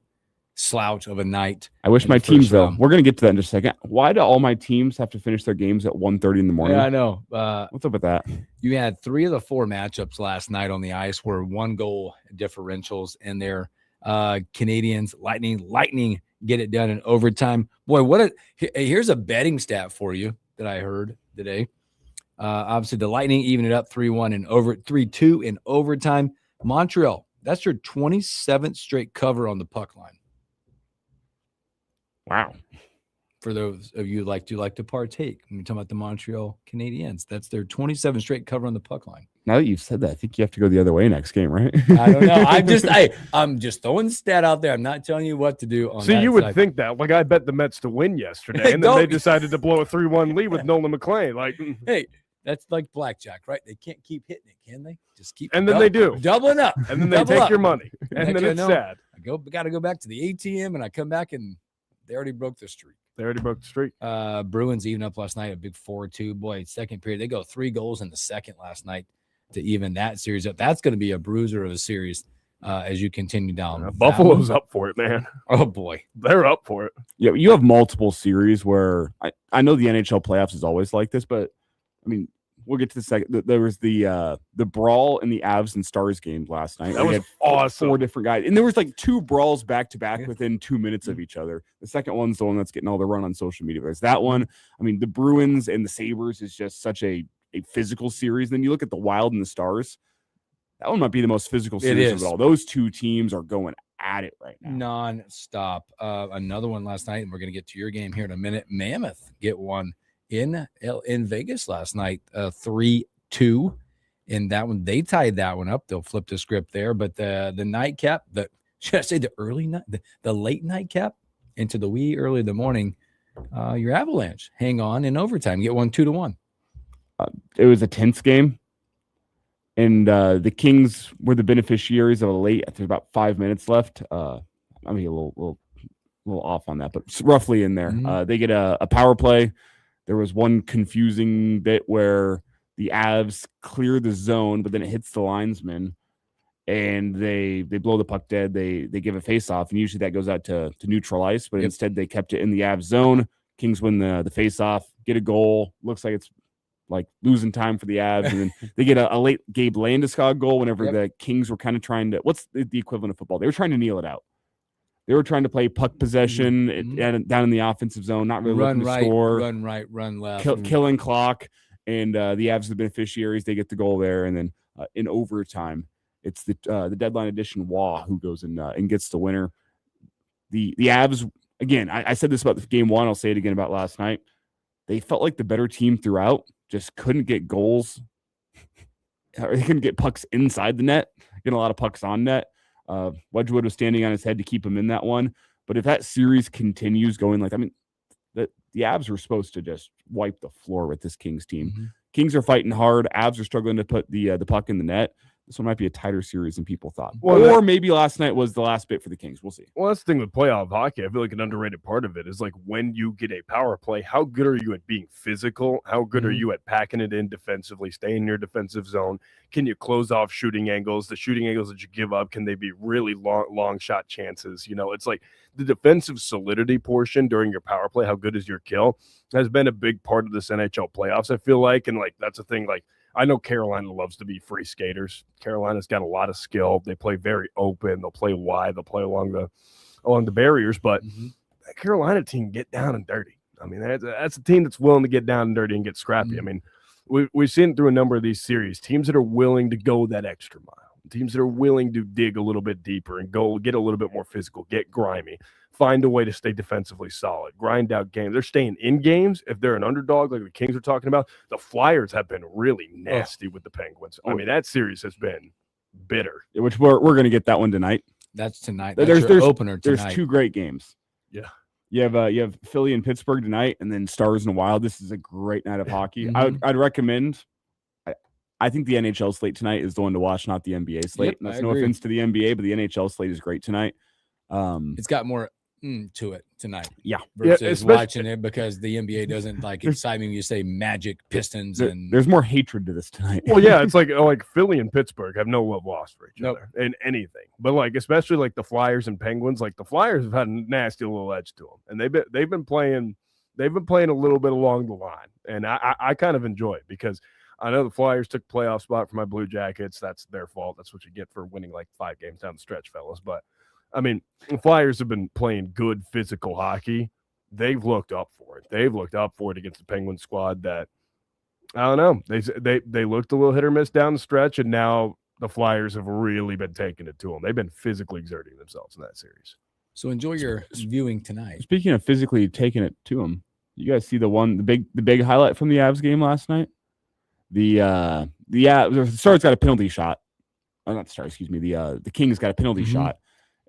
slouch of a night.
I wish my teams, though, we're going to get to that in just a second. Why do all my teams have to finish their games at 1:30 in the morning?
Yeah, I know.
What's up with that?
You had 3 of the 4 matchups last night on the ice were 1-goal differentials, and they're Canadians, Lightning get it done in overtime. Boy, here's a betting stat for you that I heard today. Obviously, the Lightning even it up 3-1 and 3-2 in overtime. Montreal, that's your 27th straight cover on the puck line.
Wow.
For those of you who like to partake, when we're talking about the Montreal Canadiens, that's their 27th straight cover on the puck line.
Now that you've said that, I think you have to go the other way next game, right?
I don't know. I'm just throwing the stat out there. I'm not telling you what to do.
See, you would think that. Like, I bet the Mets to win yesterday, and then they decided to blow a 3-1 lead with Nolan McLean. Like,
hey, that's like blackjack, right? They can't keep hitting it, can they? Just keep.
And then they do.
Doubling up.
And then they take your money. And then it's sad.
Got to go back to the ATM, and I come back, and they already broke the streak. Bruins even up last night, a big 4-2. Boy, second period, they go 3 goals in the second last night to even that series up. That's going to be a bruiser of a series as you continue down.
Buffalo's up for it, man.
Oh, boy.
They're up for it.
Yeah, you have multiple series where I know the NHL playoffs is always like this, but, I mean, we'll get to the second. There was the brawl in the Avs and Stars game last night.
That was awesome.
4 different guys. And there was like 2 brawls back-to-back within 2 minutes of each other. The second one's the one that's getting all the run on social media. There's that one. I mean, the Bruins and the Sabres is just such a physical series. Then you look at the Wild and the Stars. That one might be the most physical series of it all. Those 2 teams are going at it right now.
Non-stop. Another one last night, and we're going to get to your game here in a minute. Mammoth get one in Vegas last night, 3-2. In that one, they tied that one up. They'll flip the script there. But the nightcap, should I say the early night, the late nightcap into the wee early in the morning, your Avalanche hang on in overtime, get one 2-1.
It was a tense game, and the Kings were the beneficiaries of a late. There's about 5 minutes left. I mean, a little off on that, but roughly in there.
Mm-hmm.
They get a power play. There was one confusing bit where the Avs clear the zone, but then it hits the linesman, and they blow the puck dead. They give a face-off, and usually that goes out to neutral ice, but instead they kept it in the Avs zone. Kings win the face-off, get a goal. Looks like it's like losing time for the Avs, and then they get a late Gabe Landeskog goal whenever the Kings were kind of trying to – what's the equivalent of football? They were trying to kneel it out. They were trying to play puck possession down in the offensive zone, not really looking to score.
Run right, run left.
Killing clock, and the Avs are the beneficiaries. They get the goal there, and then in overtime, it's the deadline edition Waugh who goes and gets the winner. The Avs, again, I said this about game 1. I'll say it again about last night. They felt like the better team throughout, just couldn't get goals. Or they couldn't get pucks inside the net, getting a lot of pucks on net. Wedgwood was standing on his head to keep him in that one. But if that series continues going the Avs were supposed to just wipe the floor with this Kings team.
Mm-hmm.
Kings are fighting hard. Avs are struggling to put the puck in the net. This one might be a tighter series than people thought. Or maybe last night was the last bit for the Kings. We'll see.
Well, that's the thing with playoff hockey. I feel like an underrated part of it is like when you get a power play, how good are you at being physical? How good are you at packing it in defensively, staying in your defensive zone? Can you close off shooting angles? The shooting angles that you give up, can they be really long shot chances? You know, it's like the defensive solidity portion during your power play. How good is your kill? Has been a big part of this NHL playoffs, I feel like. And like, that's a thing, like, I know Carolina loves to be free skaters. Carolina's got a lot of skill. They play very open. They'll play wide. They'll play along the barriers. But that Carolina team get down and dirty. I mean, that's a team that's willing to get down and dirty and get scrappy. I mean, we've seen through a number of these series, teams that are willing to go that extra mile, teams that are willing to dig a little bit deeper and go get a little bit more physical, get grimy, find a way to stay defensively solid, grind out games. They're staying in games. If they're an underdog, like the Kings are talking about, the Flyers have been really nasty with the Penguins. I mean, that series has been bitter.
Which we're going to get that one tonight.
That's tonight. That's your opener tonight.
There's 2 great games.
Yeah.
You have Philly and Pittsburgh tonight, and then Stars and Wild. This is a great night of hockey. I'd recommend. I think the NHL slate tonight is the one to watch, not the NBA slate.
Yep,
That's no offense to the NBA, but the NHL slate is great tonight.
It's got more to it tonight.
Yeah.
Versus
especially-
watching it because the NBA doesn't like excite me when you say Magic, Pistons, and
There's more hatred to this tonight.
Well, yeah, it's like Philly and Pittsburgh have no love lost for each
Nope.
other in anything. But like especially like the Flyers and Penguins, like the Flyers have had a nasty little edge to them, and they've been playing a little bit along the line, and I kind of enjoy it because I know the Flyers took playoff spot for my Blue Jackets. That's their fault. That's what you get for winning like 5 games down the stretch, fellas. But I mean, the Flyers have been playing good physical hockey. They've looked up for it. They've looked up for it against the Penguin squad that. I don't know. They looked a little hit or miss down the stretch, and now the Flyers have really been taking it to them. They've been physically exerting themselves in that series.
so enjoy your viewing tonight.
Speaking of physically taking it to him, you guys see the big highlight from the Avs game last night? The Stars got a penalty shot. Oh, not the Stars, excuse me. The Kings got a penalty shot.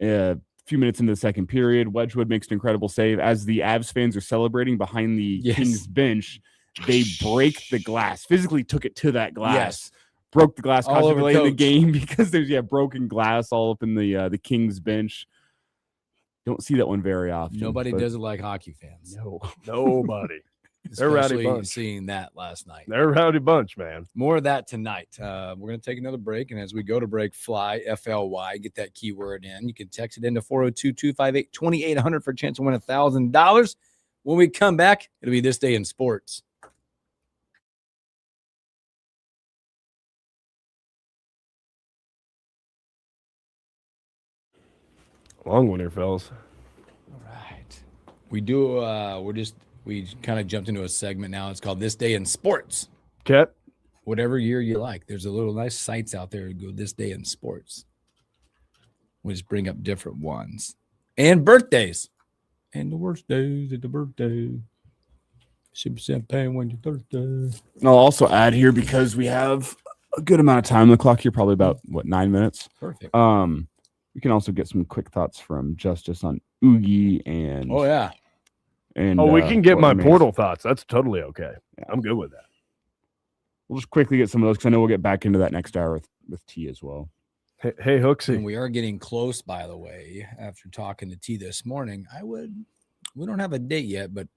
A few minutes into the second period, Wedgwood makes an incredible save. As the Avs fans are celebrating behind the Kings bench, they break the glass. Physically took it to that glass. Broke the glass, caused delay in the game because there's broken glass all up in the Kings bench. Don't see that one very often.
Nobody does it like hockey fans.
No, nobody. They're a rowdy
Especially
bunch.
seeing that last night.
They're a rowdy bunch, man.
More of that tonight. We're going to take another break. And as we go to break, fly, FLY, get that keyword in. You can text it into 402-258-2800 for a chance to win $1,000. When we come back, it'll be This Day in Sports.
Long winter, fellas.
All right. We do, we kind of jumped into a segment now. It's called This Day in Sports.
Ket?
Whatever year you like. There's a little nice sites out there to go This Day in Sports. We just bring up different ones. And birthdays. And the worst days at the birthday. Should be champagne when your birthday.
And I'll also add here, because we have a good amount of time on the clock here, probably about 9 minutes.
Perfect.
We can also get some quick thoughts from Justice on Oogie and and
we can get my
Portland
portal thoughts. That's totally okay. Yeah, I'm good with that.
We'll just quickly get some of those because I know we'll get back into that next hour with T as well.
Hey,
And
Hooksy.
we are getting close, by the way. After talking to T this morning, we don't have a date yet, but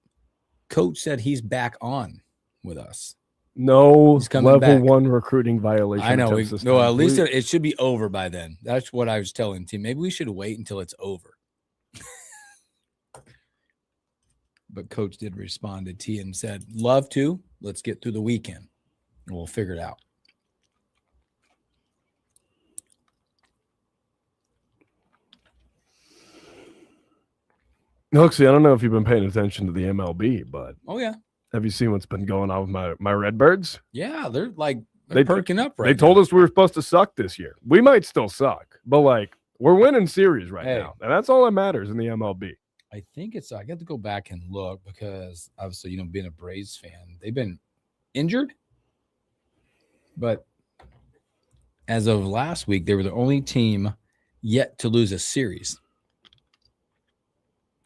Coach said he's back on with us.
No
He's coming
level
back.
1 recruiting violation.
I know.
attempts this
No,
time.
at least it should be over by then. That's what I was telling T. Maybe we should wait until it's over. But Coach did respond to T and said, love to. Let's get through the weekend. And we'll figure it out.
Hooksy, I don't know if you've been paying attention to the MLB, but
Oh, yeah.
have you seen what's been going on with my Redbirds?
Yeah, they're
They-
perking up right
They told us we were supposed to suck this year. We might still suck, but like we're winning series right
Hey.
now, and that's all that matters in the MLB.
I think I got to go back and look because obviously, being a Braves fan, they've been injured. But as of last week, they were the only team yet to lose a series.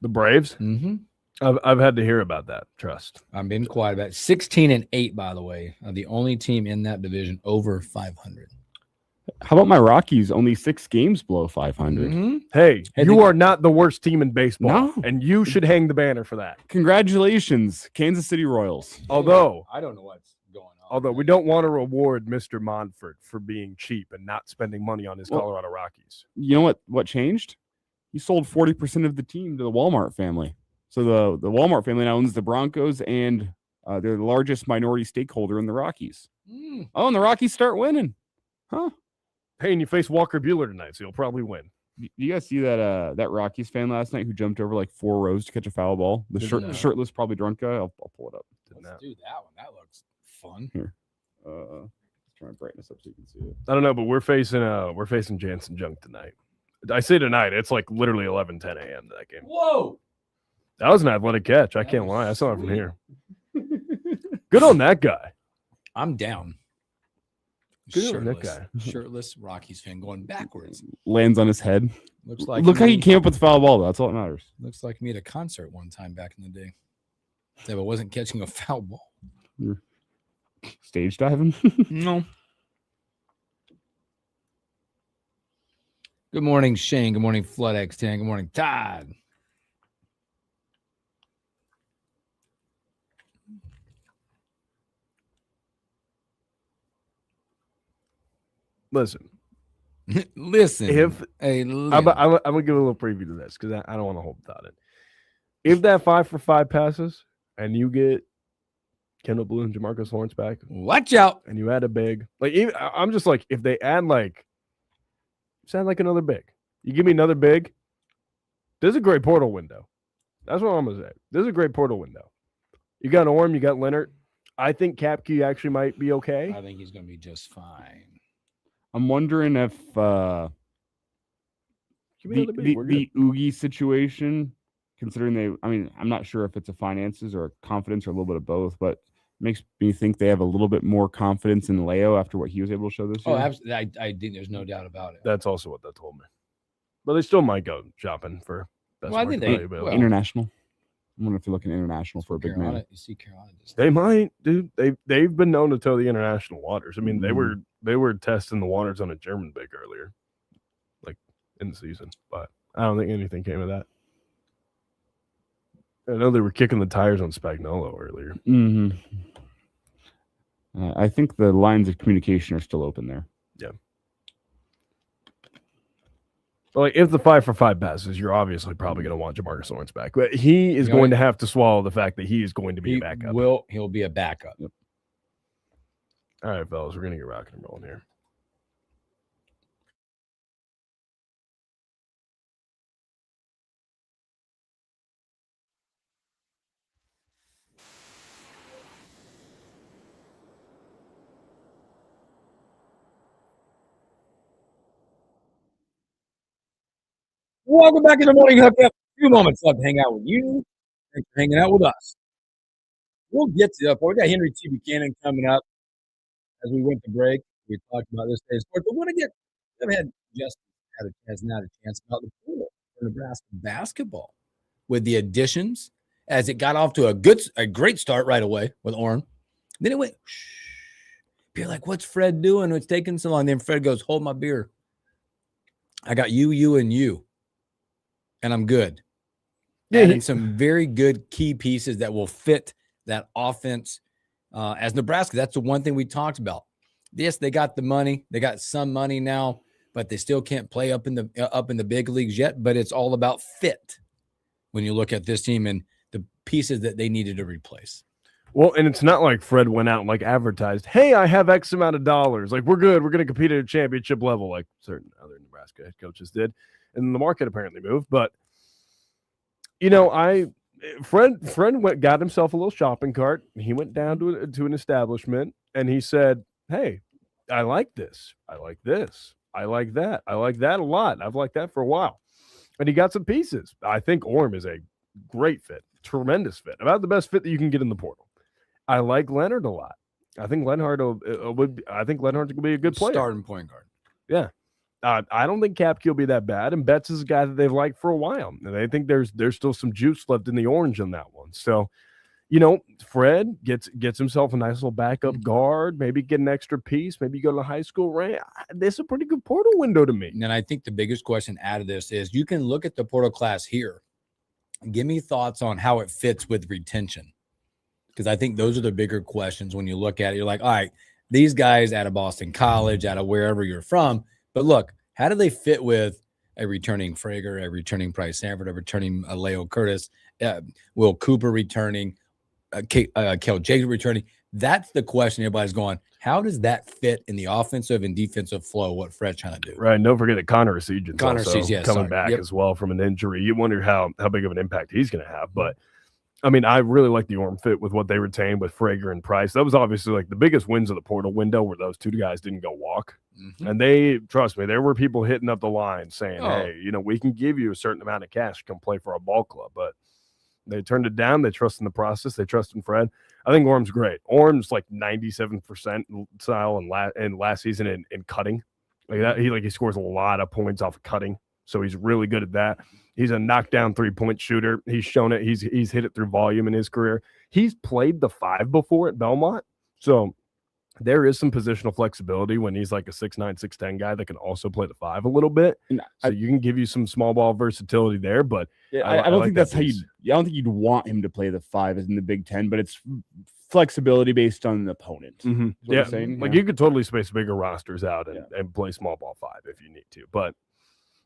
The Braves.
Mm-hmm.
I've had to hear about that. Trust.
I'm being quiet about it. 16-8, by the way, are the only team in that division over 500.
How about my Rockies? Only 6 games below 500.
Mm-hmm.
Hey,
Hey,
you
they-
are not the worst team in baseball,
No.
and you should hang the banner for that.
Congratulations, Kansas City Royals.
Although
I don't know what's going on.
Although we don't want to reward Mr. Monfort for being cheap and not spending money on his
Well-
Colorado Rockies.
You know what changed? He sold 40% of the team to the Walmart family. So the Walmart family now owns the Broncos, and they're the largest minority stakeholder in the Rockies. Oh, and the Rockies start winning. Huh?
Hey, and you face Walker Buehler tonight, so you'll probably win.
You guys see that Rockies fan last night who jumped over like 4 rows to catch a foul ball? The
Didn't know.
shirtless, probably drunk guy. I'll pull it up.
Didn't
Let's
know.
do that one. That looks fun.
Try and brighten this up so you can see it.
I don't know, but we're facing Jansen Junk tonight. I say tonight, it's like literally 11:10 a.m. to that game.
Whoa.
That was an athletic catch. I
That
can't
was
lie. I saw it from
sweet.
here. Good on that guy.
I'm down.
Good on that
Shirtless,
guy.
shirtless Rockies fan going backwards.
Lands on his head.
Looks like
Look how
me-
he came up with the foul ball. Though. That's all that matters.
Looks like me at a concert one time back in the day. Except I wasn't catching a foul ball.
Stage diving.
No. Good morning, Shane. Good morning, Flood X10. Good morning, Todd.
Listen.
Listen.
I'm gonna give a little preview to this because I don't want to hold without it. If that 5-for-5 passes and you get Kendall Blue and Jamarcus Lawrence back,
watch out.
And you add a big, like, even, I'm just like, if they add like another big, you give me another big. This is a great portal window. That's what I'm gonna say. This is a great portal window. You got Orm, you got Leonard. I think Capkey actually might be okay.
I think he's gonna be just fine.
I'm wondering if the Oogie situation, considering I'm not sure if it's a finances or confidence or a little bit of both, but makes me think they have a little bit more confidence in Leo after what he was able to show this year.
Oh, absolutely. I think there's no doubt about it.
That's also what that told me. But they still might go shopping for best
I think
international. I wonder if they're looking international for a big
Carolina,
man.
You see Carolina.
They might, dude. They've been known to toe the international waters. I mean, they were testing the waters on a German big earlier, like in the season. But I don't think anything came of that. I know they were kicking the tires on Spagnuolo earlier.
Mm-hmm. I think the lines of communication are still open there.
Yeah. Well, like, if the 5-for-5 passes, you're obviously probably going to want Jamarcus Lawrence back. But he is going to have to swallow the fact that he is going to be a backup.
He'll be a backup.
Yep.
All right, fellas, we're going to get rocking and rolling here.
Welcome back to the morning hookup. A few moments left to hang out with you. Thanks for hanging out with us. We'll get to that. We got Henry T. Buchanan coming up as we went to break. We talked about this day's sport, but I've had Justin has not a chance about the pool for Nebraska basketball with the additions as it got off to a great start right away with Orm. Then it went. You're like, what's Fred doing? It's taking so long. Then Fred goes, hold my beer. I got you, and you. And I'm good.
Yeah,
Added some very good key pieces that will fit that offense as Nebraska. That's the one thing we talked about. Yes, they got the money. They got some money now, but they still can't play up in the big leagues yet. But it's all about fit when you look at this team and the pieces that they needed to replace.
Well, and it's not like Fred went out and like advertised, hey, I have X amount of dollars. Like, we're good. We're going to compete at a championship level like certain other Nebraska head coaches did. And the market apparently moved. But, Fred got himself a little shopping cart. He went down to an establishment and he said, hey, I like this. I like this. I like that. I like that a lot. I've liked that for a while. And he got some pieces. I think Orm is a great fit, tremendous fit, about the best fit that you can get in the portal. I like Leonard a lot. I think Leonhard's going to be a good player.
Starting point guard.
Yeah. I don't think Capkey will be that bad, and Betts is a guy that they've liked for a while, and they think there's still some juice left in the orange on that one. So, Fred gets himself a nice little backup guard, maybe get an extra piece, maybe go to the high school rank. This is a pretty good portal window to me.
And I think the biggest question out of this is you can look at the portal class here. Give me thoughts on how it fits with retention, because I think those are the bigger questions when you look at it. You're like, all right, these guys out of Boston College, out of wherever you're from, but look, how do they fit with a returning Frager, a returning Price Sanford, a returning Leo Curtis, Will Cooper returning, Kel Jacob returning? That's the question everybody's going, how does that fit in the offensive and defensive flow, what Fred's trying to do?
Right, and don't forget that Connor Seagen's coming back
Yep.
as well from an injury. You wonder how big of an impact he's going to have, but I mean, I really like the Orm fit with what they retained with Frager and Price. That was obviously like the biggest wins of the portal window where those two guys didn't go walk. Mm-hmm. And trust me, there were people hitting up the line saying, hey, we can give you a certain amount of cash to come play for our ball club. But they turned it down. They trust in the process. They trust in Fred. I think Orm's great. Orm's like 97% style in last season in cutting. Like that, he scores a lot of points off of cutting. So he's really good at that. He's a knockdown three-point shooter. He's shown it. He's hit it through volume in his career. He's played the 5 before at Belmont. So there is some positional flexibility when he's like a 6'9", 6'10" guy that can also play the 5 a little bit.
And
So you can give you some small ball versatility there, but
I don't
like
think
that
that's how you.
piece.
I don't think you'd want him to play the 5 as in the Big Ten, but it's flexibility based on the opponent.
Mm-hmm.
Is what
Yeah,
I'm saying?
like you could totally space bigger rosters out and play small ball 5 if you need to. But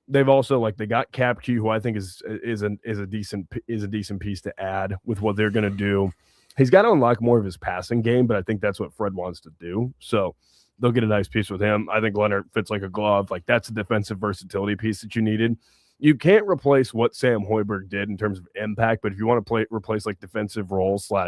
they've also like they got Cap Q, who I think is a decent piece to add with what they're going to do. He's got to unlock more of his passing game, but I think that's what Fred wants to do. So they'll get a nice piece with him. I think Leonard fits like a glove. Like that's a defensive versatility piece that you needed. You can't replace what Sam Hoiberg did in terms of impact, but if you want to replace like defensive roles /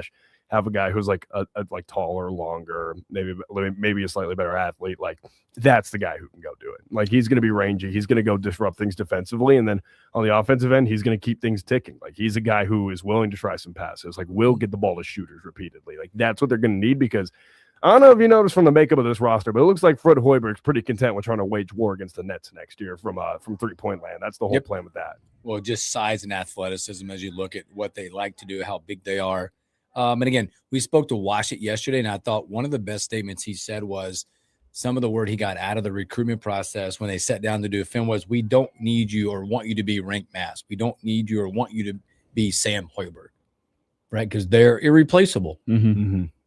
have a guy who's like a like taller, longer, maybe a slightly better athlete, like that's the guy who can go do it. Like he's going to be rangy. He's going to go disrupt things defensively. And then on the offensive end, he's going to keep things ticking. Like he's a guy who is willing to try some passes, like will get the ball to shooters repeatedly. Like that's what they're going to need because I don't know if you noticed from the makeup of this roster, but it looks like Fred Hoiberg's pretty content with trying to wage war against the Nets next year from 3-point land. That's the whole plan with that.
Well, just size and athleticism as you look at what they like to do, how big they are. And again, we spoke to Washit yesterday, and I thought one of the best statements he said was some of the word he got out of the recruitment process when they sat down to do a film was, we don't need you or want you to be Rank Mass. We don't need you or want you to be Sam Hoiberg, right? Because they're irreplaceable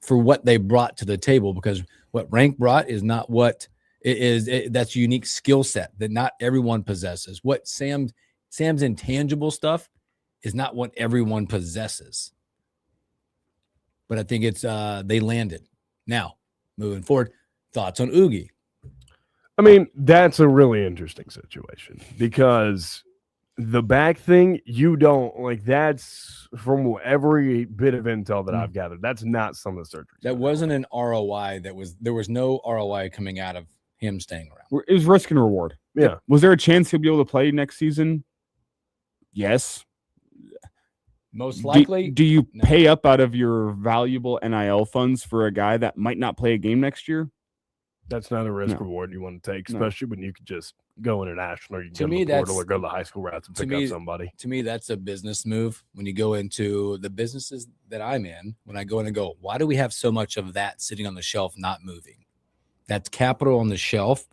for what they brought to the table, because what Rank brought is not what it is. That's a unique skill set that not everyone possesses. What Sam's intangible stuff is not what everyone possesses. But I think it's they landed. Now, moving forward, thoughts on Oogie?
I mean, that's a really interesting situation because the back thing, you don't like. That's from every bit of intel that I've gathered. That's not some of the surgery.
That wasn't an ROI. There was no ROI coming out of him staying around.
It was risk and reward.
Yeah.
Was there a chance he'll be able to play next season? Yes.
Most likely.
Do you pay up out of your valuable NIL funds for a guy that might not play a game next year?
That's not a risk reward you want to take, especially when you could just go international. You can go to the portal or go to the high school routes and pick up somebody.
To me, that's a business move. When you go into the businesses that I'm in, when I go in and go, why do we have so much of that sitting on the shelf not moving? That's capital on the shelf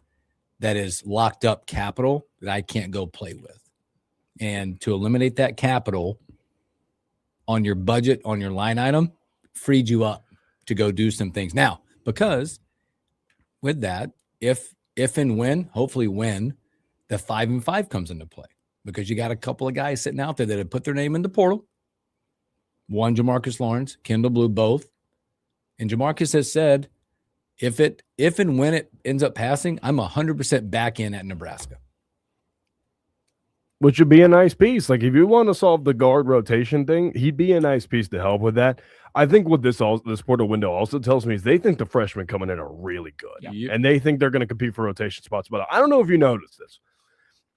that is locked up capital that I can't go play with. And to eliminate that capital on your budget, on your line item, freed you up to go do some things. Now, because with that, if and when, hopefully when, the 5-5 comes into play, because you got a couple of guys sitting out there that have put their name in the portal. One, Jamarcus Lawrence, Kendall Blue, both. And Jamarcus has said, if and when it ends up passing, I'm 100% back in at Nebraska.
Which would be a nice piece. Like if you want to solve the guard rotation thing, he'd be a nice piece to help with that. I think what this portal window also tells me is they think the freshmen coming in are really good.
Yep.
And they think they're going to compete for rotation spots. But I don't know if you noticed this.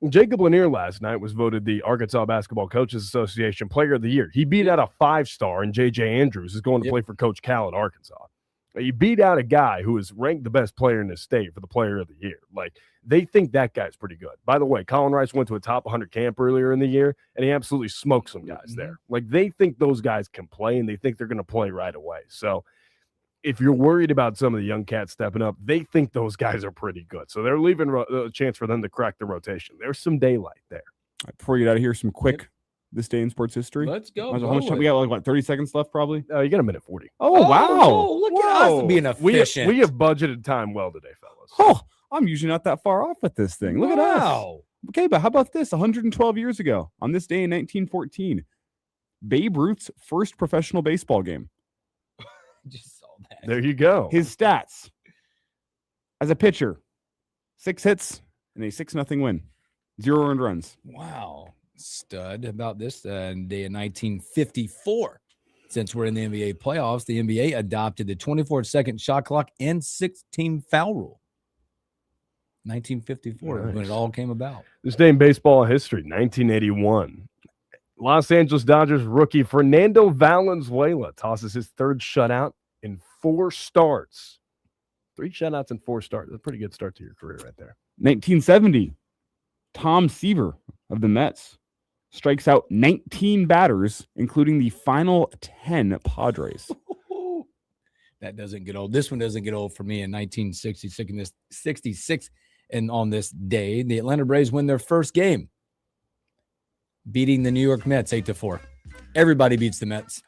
Jacob Lanier last night was voted the Arkansas Basketball Coaches Association Player of the Year. He beat out a 5-star, and J.J. Andrews is going to play for Coach Cal at Arkansas. He beat out a guy who is ranked the best player in the state for the Player of the Year. Like, they think that guy's pretty good. By the way, Colin Rice went to a top 100 camp earlier in the year, and he absolutely smoked some guys there. Like, they think those guys can play, and they think they're going to play right away. So if you're worried about some of the young cats stepping up, they think those guys are pretty good. So they're leaving a chance for them to crack the rotation. There's some daylight there.
Right, before you get out of here, some quick this day in sports history.
Let's go.
How much time we got? Like what, 30 seconds left, probably?
You got a minute 40.
Oh, wow!
Look at us being efficient.
We have budgeted time well today, fellas.
Oh, I'm usually not that far off with this thing. Look at us. Okay, but how about this? 112 years ago, on this day in 1914, Babe Ruth's first professional baseball game.
Just saw that.
There you go.
His stats as a pitcher: 6 hits and a 6-0 win, 0 earned runs.
Wow. Stud. About this day in 1954. Since we're in the NBA playoffs, the NBA adopted the 24-second shot clock and 6-team foul rule. 1954 when it all came about.
This day in baseball history, 1981. Los Angeles Dodgers rookie Fernando Valenzuela tosses his third shutout in 4 starts. 3 shutouts in 4 starts. That's a pretty good start to your career right there.
1970, Tom Seaver of the Mets strikes out 19 batters, including the final 10 Padres.
That doesn't get old. This one doesn't get old for me. In 1966, and on this day, the Atlanta Braves win their first game, beating the New York Mets 8-4. Everybody beats the Mets.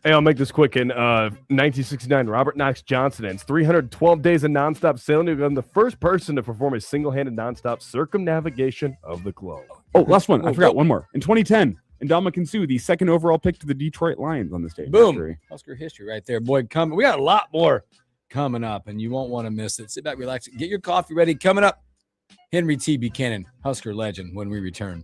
Hey, I'll make this quick. In 1969, Robert Knox Johnson ends 312 days of nonstop sailing to become the first person to perform a single-handed nonstop circumnavigation of the globe.
Oh, last one. I forgot one more. In 2010, Ndamukong Suh, the second overall pick to the Detroit Lions on this day.
Boom. Husker history right there, boy. We got a lot more coming up, and you won't want to miss it. Sit back, relax, get your coffee ready. Coming up, Henry T. Buchanan, Husker legend, when we return.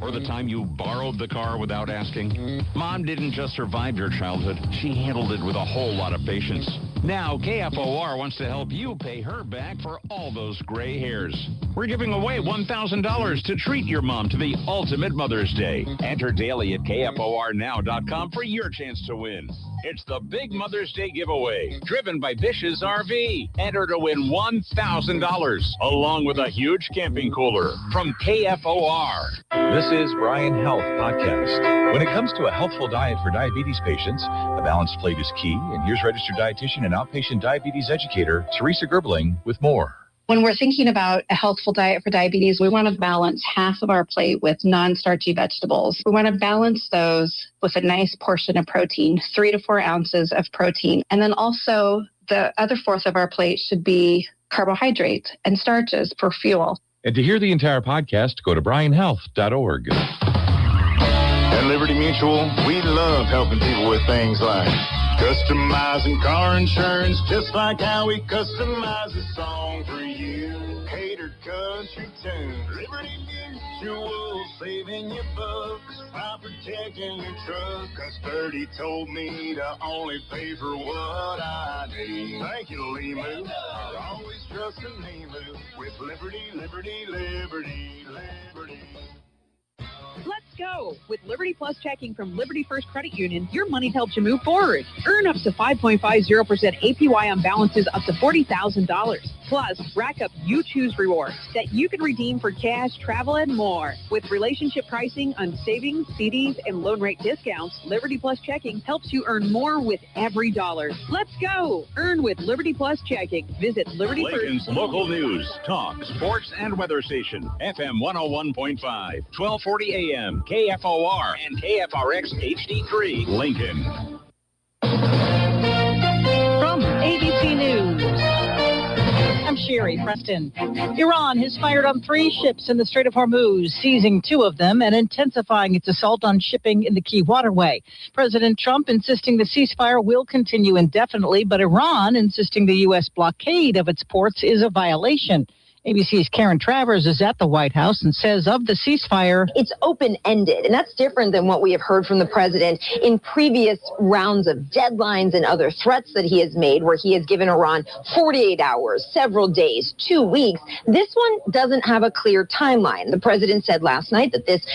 Or the time you borrowed the car without asking? Mom didn't just survive your childhood. She handled it with a whole lot of patience. Now, KFOR wants to help you pay her back for all those gray hairs. We're giving away $1,000 to treat your mom to the ultimate Mother's Day. Enter daily at KFORnow.com for your chance to win. It's the Big Mother's Day giveaway, driven by Bish's RV. Enter to win $1,000, along with a huge camping cooler from KFOR.
This is Brian Health Podcast. When it comes to a healthful diet for diabetes patients, a balanced plate is key, and here's registered dietitian and outpatient diabetes educator Teresa Gerbling with more.
When we're thinking about a healthful diet for diabetes, we want to balance half of our plate with non-starchy vegetables. We want to balance those with a nice portion of protein, 3 to 4 ounces of protein. And then also the other fourth of our plate should be carbohydrates and starches for fuel.
And to hear the entire podcast, go to brianhealth.org.
At Liberty Mutual, we love helping people with things like customizing car insurance, just like how we customize a song for you. Catered country tune. Liberty Mutual, saving you bucks by protecting your truck. 'Cause 30 told me to only pay for what I need. Thank you, Limu. For always trusting Limu with Liberty, Liberty, Liberty, Liberty.
Let's go! With Liberty Plus checking from Liberty First Credit Union, your money helps you move forward. Earn up to 5.50% APY on balances up to $40,000. Plus, rack up You Choose rewards that you can redeem for cash, travel, and more. With relationship pricing on savings, CDs, and loan rate discounts, Liberty Plus checking helps you earn more with every dollar. Let's go! Earn with Liberty Plus checking. Visit Liberty
Lincoln's
First.
local news, talk, sports, and weather station. FM 101.5, 1240 AM, KFOR, and KFRX HD3, Lincoln.
From ABC News, I'm Sherry Preston. Iran has fired on 3 ships in the Strait of Hormuz, seizing 2 of them and intensifying its assault on shipping in the key waterway. President Trump insisting the ceasefire will continue indefinitely, but Iran insisting the U.S. blockade of its ports is a violation. ABC's Karen Travers is at the White House and says of the ceasefire,
it's open-ended, and that's different than what we have heard from the president in previous rounds of deadlines and other threats that he has made, where he has given Iran 48 hours, several days, 2 weeks. This one doesn't have a clear timeline. The president said last night that this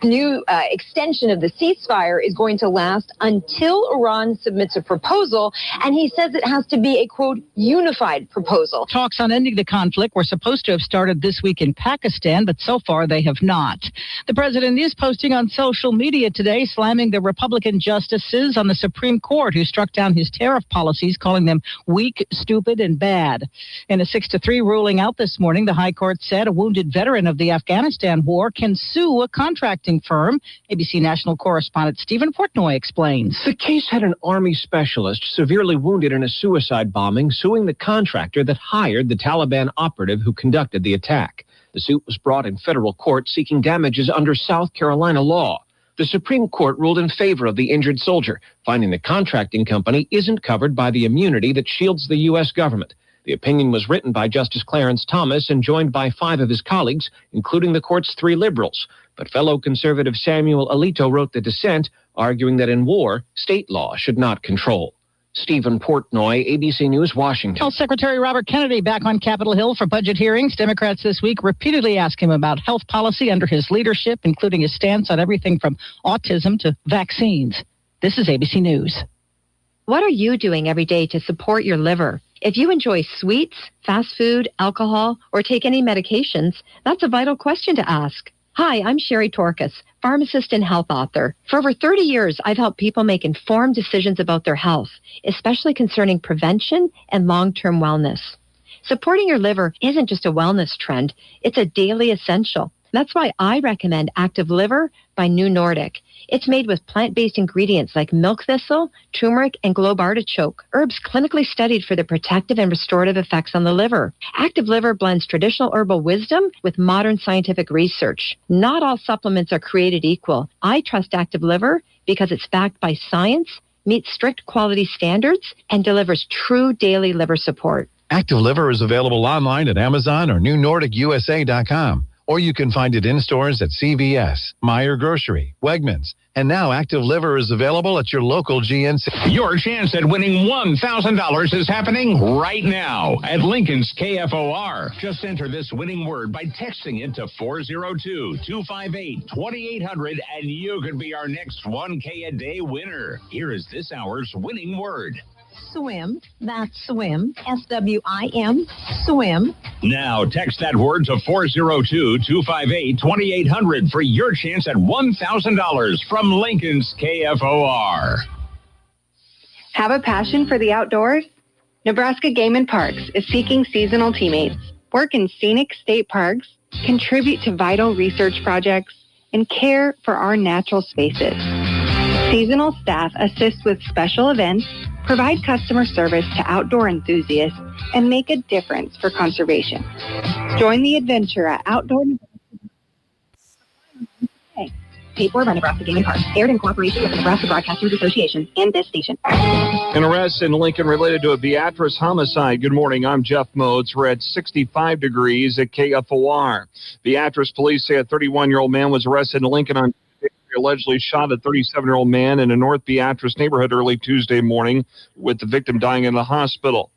new extension of the ceasefire is going to last until Iran submits a proposal, and he says it has to be a, quote, unified proposal.
Talks on ending the conflict were supposed to have started this week in Pakistan, but so far they have not. The president is posting on social media today, slamming the Republican justices on the Supreme Court who struck down his tariff policies, calling them weak, stupid, and bad. In a 6-3 ruling out this morning, the High Court said a wounded veteran of the Afghanistan war can sue a contracting firm. ABC national correspondent Stephen Portnoy explains.
The case had an Army specialist severely wounded in a suicide bombing suing the contractor that hired the Taliban operative who conducted the attack. The suit was brought in federal court seeking damages under South Carolina law. The Supreme Court ruled in favor of the injured soldier, finding the contracting company isn't covered by the immunity that shields the U.S. government. The opinion was written by Justice Clarence Thomas and joined by 5 of his colleagues, including the court's 3 liberals. But fellow conservative Samuel Alito wrote the dissent, arguing that in war, state law should not control. Stephen Portnoy, ABC News, Washington.
Health Secretary Robert Kennedy back on Capitol Hill for budget hearings. Democrats this week repeatedly asked him about health policy under his leadership, including his stance on everything from autism to vaccines. This is ABC News.
What are you doing every day to support your liver?
If you enjoy sweets, fast food, alcohol, or take any medications, that's a vital question to ask. Hi, I'm Sherry Torkas, pharmacist and health author. For over 30 years, I've helped people make informed decisions about their health, especially concerning prevention and long-term wellness. Supporting your liver isn't just a wellness trend, it's a daily essential. That's why I recommend Active Liver by New Nordic. It's made with plant-based ingredients like milk thistle, turmeric, and globe artichoke, herbs clinically studied for their protective and restorative effects on the liver. Active Liver blends traditional herbal wisdom with modern scientific research. Not all supplements are created equal. I trust Active Liver because it's backed by science, meets strict quality standards, and delivers true daily liver support.
Active Liver is available online at Amazon or NewNordicUSA.com. Or you can find it in stores at CVS, Meijer Grocery, Wegmans, and now Active Liver is available at your local GNC.
Your chance at winning $1,000 is happening right now at Lincoln's KFOR. Just enter this winning word by texting it to 402-258-2800, and you could be our next 1K a day winner. Here is this hour's winning word.
Swim. That's swim. SWIM. Swim.
Now text that word to 402-258-2800 for your chance at $1,000 from Lincoln's KFOR.
Have a passion for the outdoors? Nebraska Game and Parks is seeking seasonal teammates. Work in scenic state parks, contribute to vital research projects, and care for our natural spaces. Seasonal staff assist with special events, provide customer service to outdoor enthusiasts, and make a difference for conservation. Join the adventure at Outdoor Nebraska. Paid for by Nebraska Game and Parks. Aired in cooperation with the Nebraska Broadcasters Association and this station.
An arrest in Lincoln related to a Beatrice homicide. Good morning, I'm Jeff Modes. We're at 65 degrees at KFOR. Beatrice police say a 31-year-old man was arrested in Lincoln on allegedly shot a 37-year-old man in a North Beatrice neighborhood early Tuesday morning, with the victim dying in the hospital.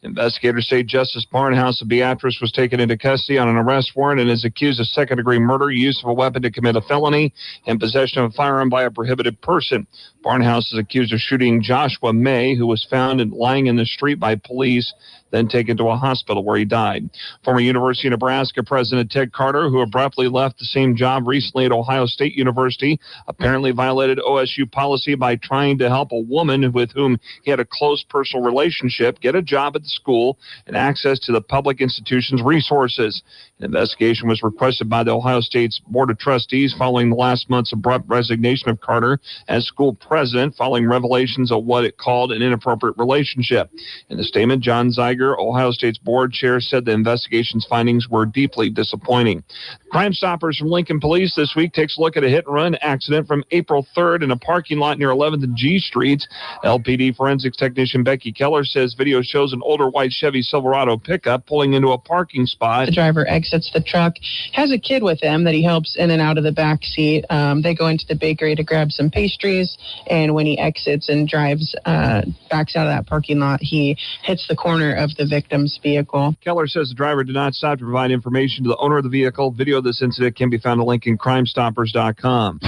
Investigators say Justice Barnhouse of Beatrice was taken into custody on an arrest warrant and is accused of second-degree murder, use of a weapon to commit a felony, and possession of a firearm by a prohibited person. Barnhouse is accused of shooting Joshua May, who was found lying in the street by police, then taken to a hospital where he died. Former University of Nebraska President Ted Carter, who abruptly left the same job recently at Ohio State University, apparently violated OSU policy by trying to help a woman with whom he had a close personal relationship get a job at the school and access to the public institution's resources. An investigation was requested by the Ohio State's Board of Trustees following the last month's abrupt resignation of Carter as school president following revelations of what it called an inappropriate relationship. In the statement, John Zeiger, Ohio State's board chair, said the investigation's findings were deeply disappointing. Crime Stoppers from Lincoln Police this week takes a look at a hit-and-run accident from April 3rd in a parking lot near 11th and G Streets. LPD forensics technician Becky Keller says video shows an older white Chevy Silverado pickup pulling into a parking spot.
The driver exits the truck, has a kid with him that he helps in and out of the back seat. They go into the bakery to grab some pastries, and when he exits and drives, backs out of that parking lot, he hits the corner of the victim's vehicle.
Keller says the driver did not stop to provide information to the owner of the vehicle. Video of this incident can be found at LincolnCrimeStoppers.com.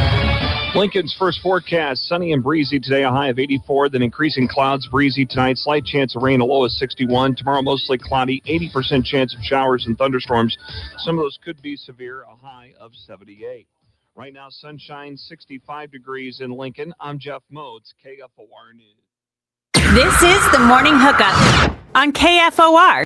Lincoln's first forecast, sunny and breezy today, a high of 84, then increasing clouds, breezy tonight, slight chance of rain, a low of 61. Tomorrow, mostly cloudy, 80% chance of showers and thunderstorms. Some of those could be severe, a high of 78. Right now, sunshine, 65 degrees in Lincoln. I'm Jeff Modes, KFOR News.
This is the Morning Hookup on KFOR.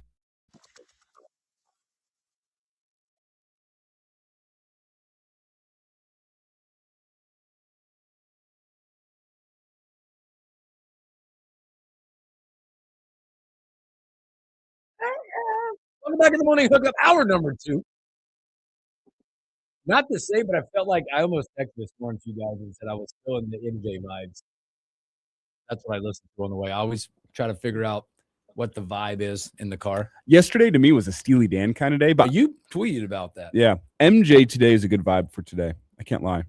Welcome back to the Morning Hookup, hour number 2. Not to say, but I felt like I almost texted this morning to you guys and said I was still in the MJ vibes. That's what I listened to on the way. I always try to figure out what the vibe is in the car.
Yesterday to me was a Steely Dan kind of day, but
you tweeted about that.
Yeah, MJ today is a good vibe for today. I can't lie.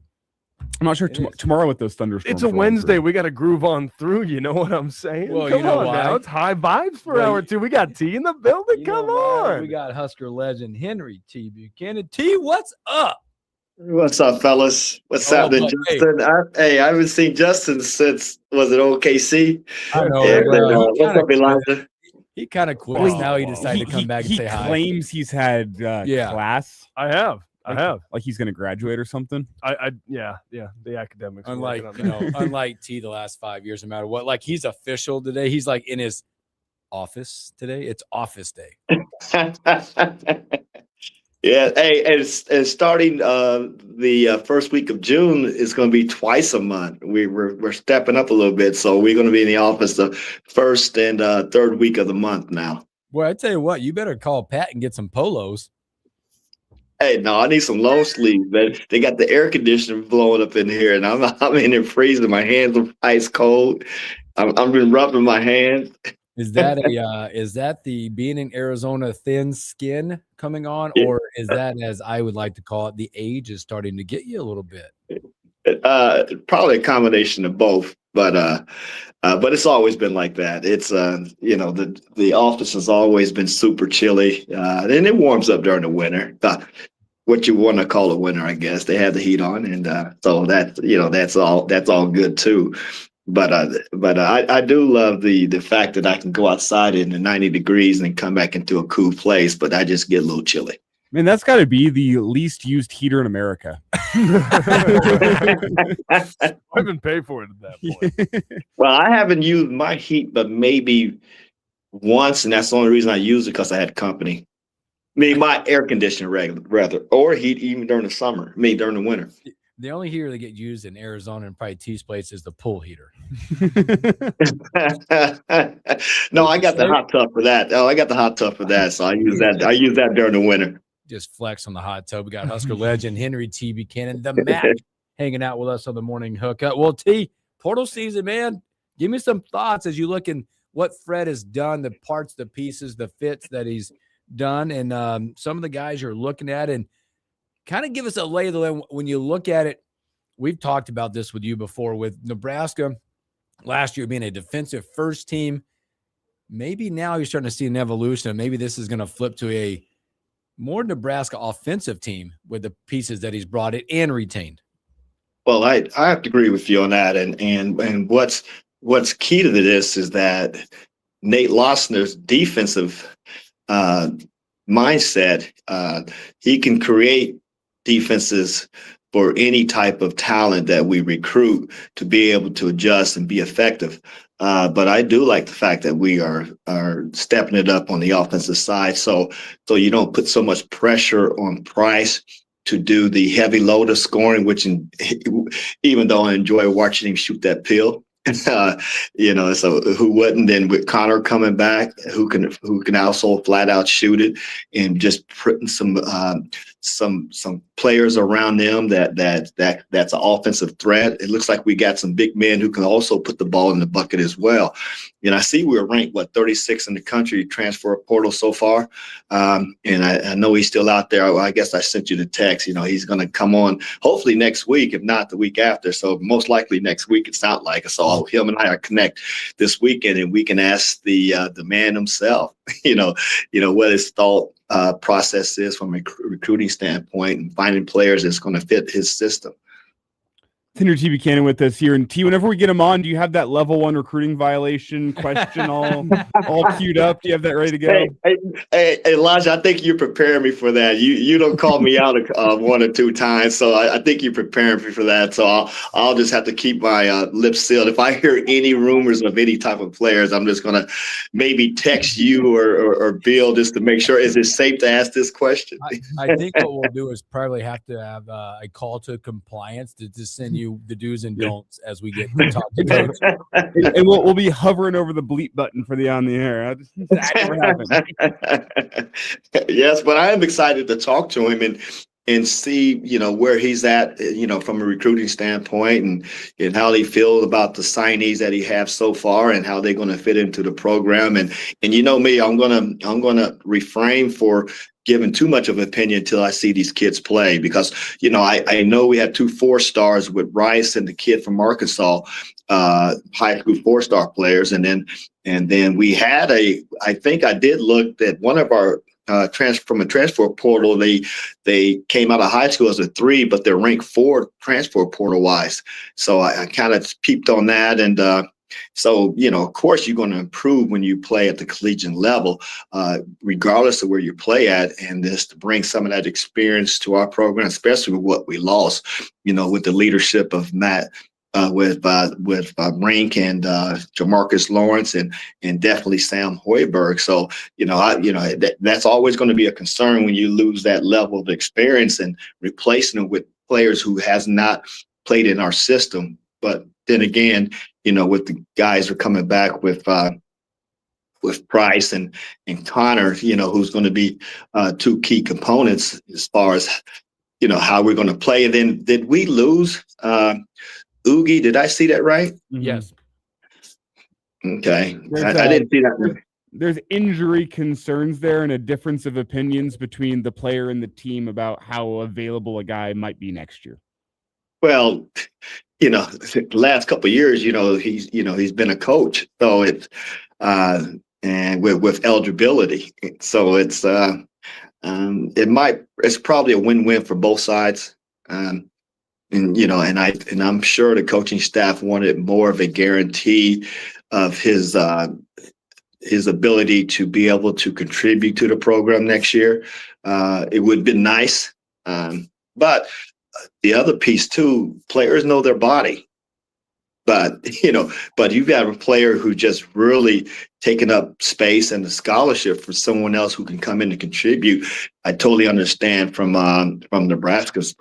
I'm not sure tomorrow with those thunderstorms.
It's a Wednesday. We got to groove on through. You know what I'm saying?
Well,
Come
you know
on
why?
now. It's high vibes for hour 2. We got T in the building. Come on.
We got Husker legend Henry T. Buchanan. T, what's up?
What's up, fellas? What's happening, Justin? I haven't seen Justin since, was it OKC?
I know.
And, what's up, Elijah?
He kind of quits now. He decided to come back and say hi.
He claims he's had class.
I have.
Like he's going to graduate or something.
Yeah. The academics.
Unlike T the last 5 years, no matter what. Like he's official today. He's like in his office today. It's office day.
Yeah. Hey, and starting the first week of June is going to be twice a month. We're stepping up a little bit, so we're going to be in the office the first and third week of the month now.
Well, I tell you what, you better call Pat and get some polos.
Hey, no, I need some long sleeves, man. They got the air conditioner blowing up in here, and I'm in there freezing. My hands are ice cold. I'm been rubbing my hands.
Is that the being in Arizona thin skin coming on, or is that, as I would like to call it, the age is starting to get you a little bit?
Probably a combination of both, but it's always been like that. It's the office has always been super chilly, and it warms up during the winter. What you want to call a winter, I guess. They have the heat on, and so that's all good too. But I do love the fact that I can go outside in the 90 degrees and come back into a cool place, but I just get a little chilly.
Man, that's got to be the least used heater in America.
I've been paid for it at that point.
Well, I haven't used my heat, but maybe once, and that's the only reason I use it because I had company. I mean, my air conditioner rather, or heat even during the summer. I mean, during the winter.
The only heater that gets used in Arizona and probably T's place is the pool heater.
No, I got the hot tub for that. Oh, I got the hot tub for that, so I use that. I use that during the winter.
Just flex on the hot tub. We got Husker legend Henry T. Buchanan, the Mac, hanging out with us on the morning hookup. Well, T, portal season, man. Give me some thoughts as you look in what Fred has done, the parts, the pieces, the fits that he's done, and some of the guys you're looking at, and kind of give us a lay of the land when you look at it. We've talked about this with you before with Nebraska last year being a defensive first team. Maybe now you're starting to see an evolution, and maybe this is going to flip to a more Nebraska offensive team with the pieces that he's brought in and retained.
Well, I have to agree with you on that. And what's key to this is that Nate Lossner's defensive mindset, he can create defenses for any type of talent that we recruit to be able to adjust and be effective. But I do like the fact that we are stepping it up on the offensive side. So you don't put so much pressure on Price to do the heavy load of scoring, which even though I enjoy watching him shoot that pill, so who wouldn't? Then with Connor coming back, who can also flat out shoot it, and just putting some players around them that's an offensive threat. It looks like we got some big men who can also put the ball in the bucket as well. And I see we're ranked 36 in the country transfer portal so far, and I know he's still out there. I guess I sent you the text. He's going to come on hopefully next week, if not the week after. So most likely next week. It sounds like. So him and I are connect this weekend, and we can ask the man himself. What his thought process is from a recruiting standpoint and finding players that's going to fit his system.
Henry T. Buchanan with us here. And T, whenever we get him on, do you have that level 1 recruiting violation question all queued up? Do you have that ready to go?
Hey, Elijah, I think you're preparing me for that. You don't call me out 1 or 2 times, so I think you're preparing me for that. So I'll just have to keep my lips sealed. If I hear any rumors of any type of players, I'm just going to maybe text you or Bill just to make sure. Is it safe to ask this question?
I think what we'll do is probably have to have a call to compliance to just send you the do's and don'ts as we get to talk to coach.
And we'll be hovering over the bleep button for the on the air.
Yes, but I am excited to talk to him and see, where he's at, from a recruiting standpoint and how they feel about the signees that he has so far and how they're going to fit into the program. And me, I'm gonna refrain for giving too much of an opinion until I see these kids play, because I know we had 2 4-stars with Rice and the kid from Arkansas, high school 4-star players, and then we had I think I did look at one of our from a transfer portal. They came out of high school as a 3, but they're ranked 4 transfer portal wise. So I kind of peeped on that, and So, of course, you're going to improve when you play at the collegiate level, regardless of where you play at. And this to bring some of that experience to our program, especially with what we lost, with the leadership of Matt, with Rink and Jamarcus Lawrence and definitely Sam Hoiberg. So, that's always going to be a concern when you lose that level of experience and replacing them with players who has not played in our system. But then again, with the guys who are coming back with Price and Connor, who's going to be two key components as far as, how we're going to play. And then did we lose Oogie? Did I see that right?
Yes.
Okay. I didn't see that.
There's injury concerns there and a difference of opinions between the player and the team about how available a guy might be next year.
Well, the last couple of years, he's been a coach, so it's and with eligibility, so it's probably a win-win for both sides, and I'm sure the coaching staff wanted more of a guarantee of his ability to be able to contribute to the program next year. It would have been nice, but the other piece too, players know their body, but you've got a player who just really taken up space and the scholarship for someone else who can come in and contribute. I totally understand from Nebraska's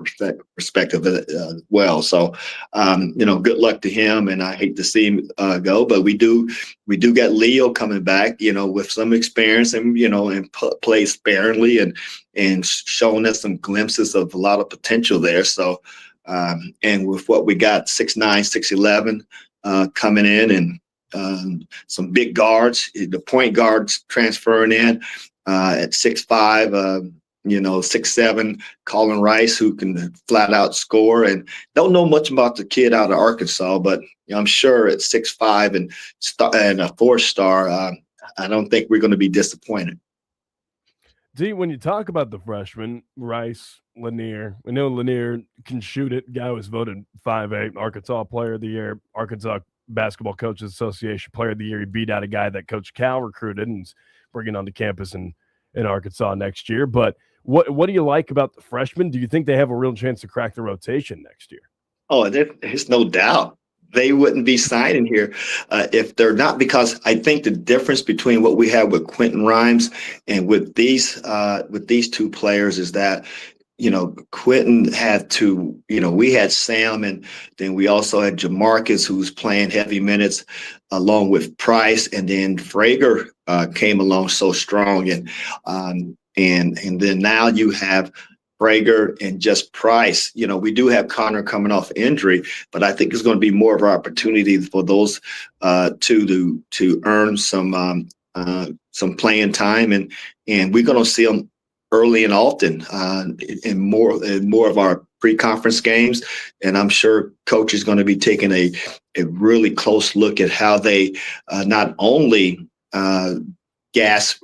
perspective as well. So, good luck to him, and I hate to see him go, but we do get Leo coming back, with some experience and, and play sparingly and showing us some glimpses of a lot of potential there. So, and with what we got, 6'9", 6'11", coming in and some big guards, the point guards transferring in at 6'5", 6'7", Colin Rice, who can flat out score, and don't know much about the kid out of Arkansas, but I'm sure at 6'5" and a 4-star, I don't think we're going to be disappointed.
D, when you talk about the freshmen, Rice, Lanier, we know Lanier can shoot it. Guy was voted 5'8", Arkansas Player of the Year, Arkansas Basketball Coaches Association Player of the Year. He beat out a guy that Coach Cal recruited and is bringing onto campus in Arkansas next year. But what do you like about the freshmen? Do you think they have a real chance to crack the rotation next year?
Oh, there's no doubt. They wouldn't be signing here if they're not, because I think the difference between what we have with Quentin Rhymes and with these two players is that, Quentin had to, we had Sam, and then we also had Jamarcus, who was playing heavy minutes along with Price, and then Frager came along so strong, and then now you have Frager and just Price. We do have Connor coming off injury, but I think it's going to be more of an opportunity for those two to earn some playing time, and we're going to see them early and often in more of our pre-conference games. And I'm sure Coach is going to be taking a really close look at how they not only grasp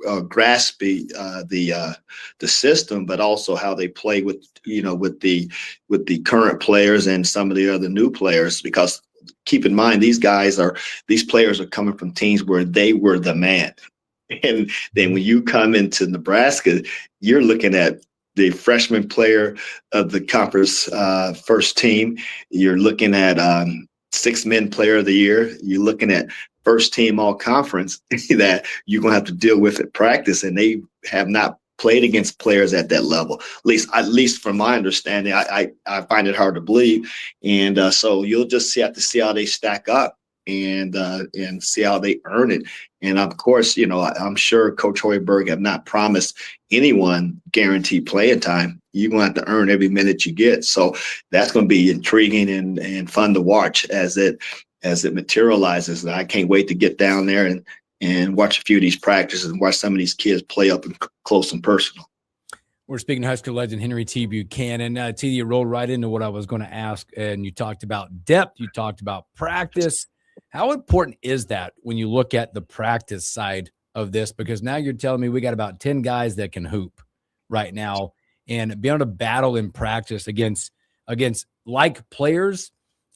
the system, but also how they play with the current players and some of the other new players. Because keep in mind, these players are coming from teams where they were the man. And then when you come into Nebraska, you're looking at the freshman player of the conference first team. You're looking at 6-man player of the year. You're looking at first team all conference that you're going to have to deal with at practice. And they have not played against players at that level, at least from my understanding. I find it hard to believe. And so you'll just have to see how they stack up and see how they earn it. And of course, I'm sure Coach Hoiberg have not promised anyone guaranteed playing time. You're going to have to earn every minute you get. So that's going to be intriguing and fun to watch as it materializes. And I can't wait to get down there and watch a few of these practices and watch some of these kids play up close and personal.
We're speaking to high school legend Henry T. Buchanan. T, you rolled right into what I was going to ask, and you talked about depth. You talked about practice. How important is that when you look at the practice side of this? Because now you're telling me we got about 10 guys that can hoop right now, and be able to battle in practice against like players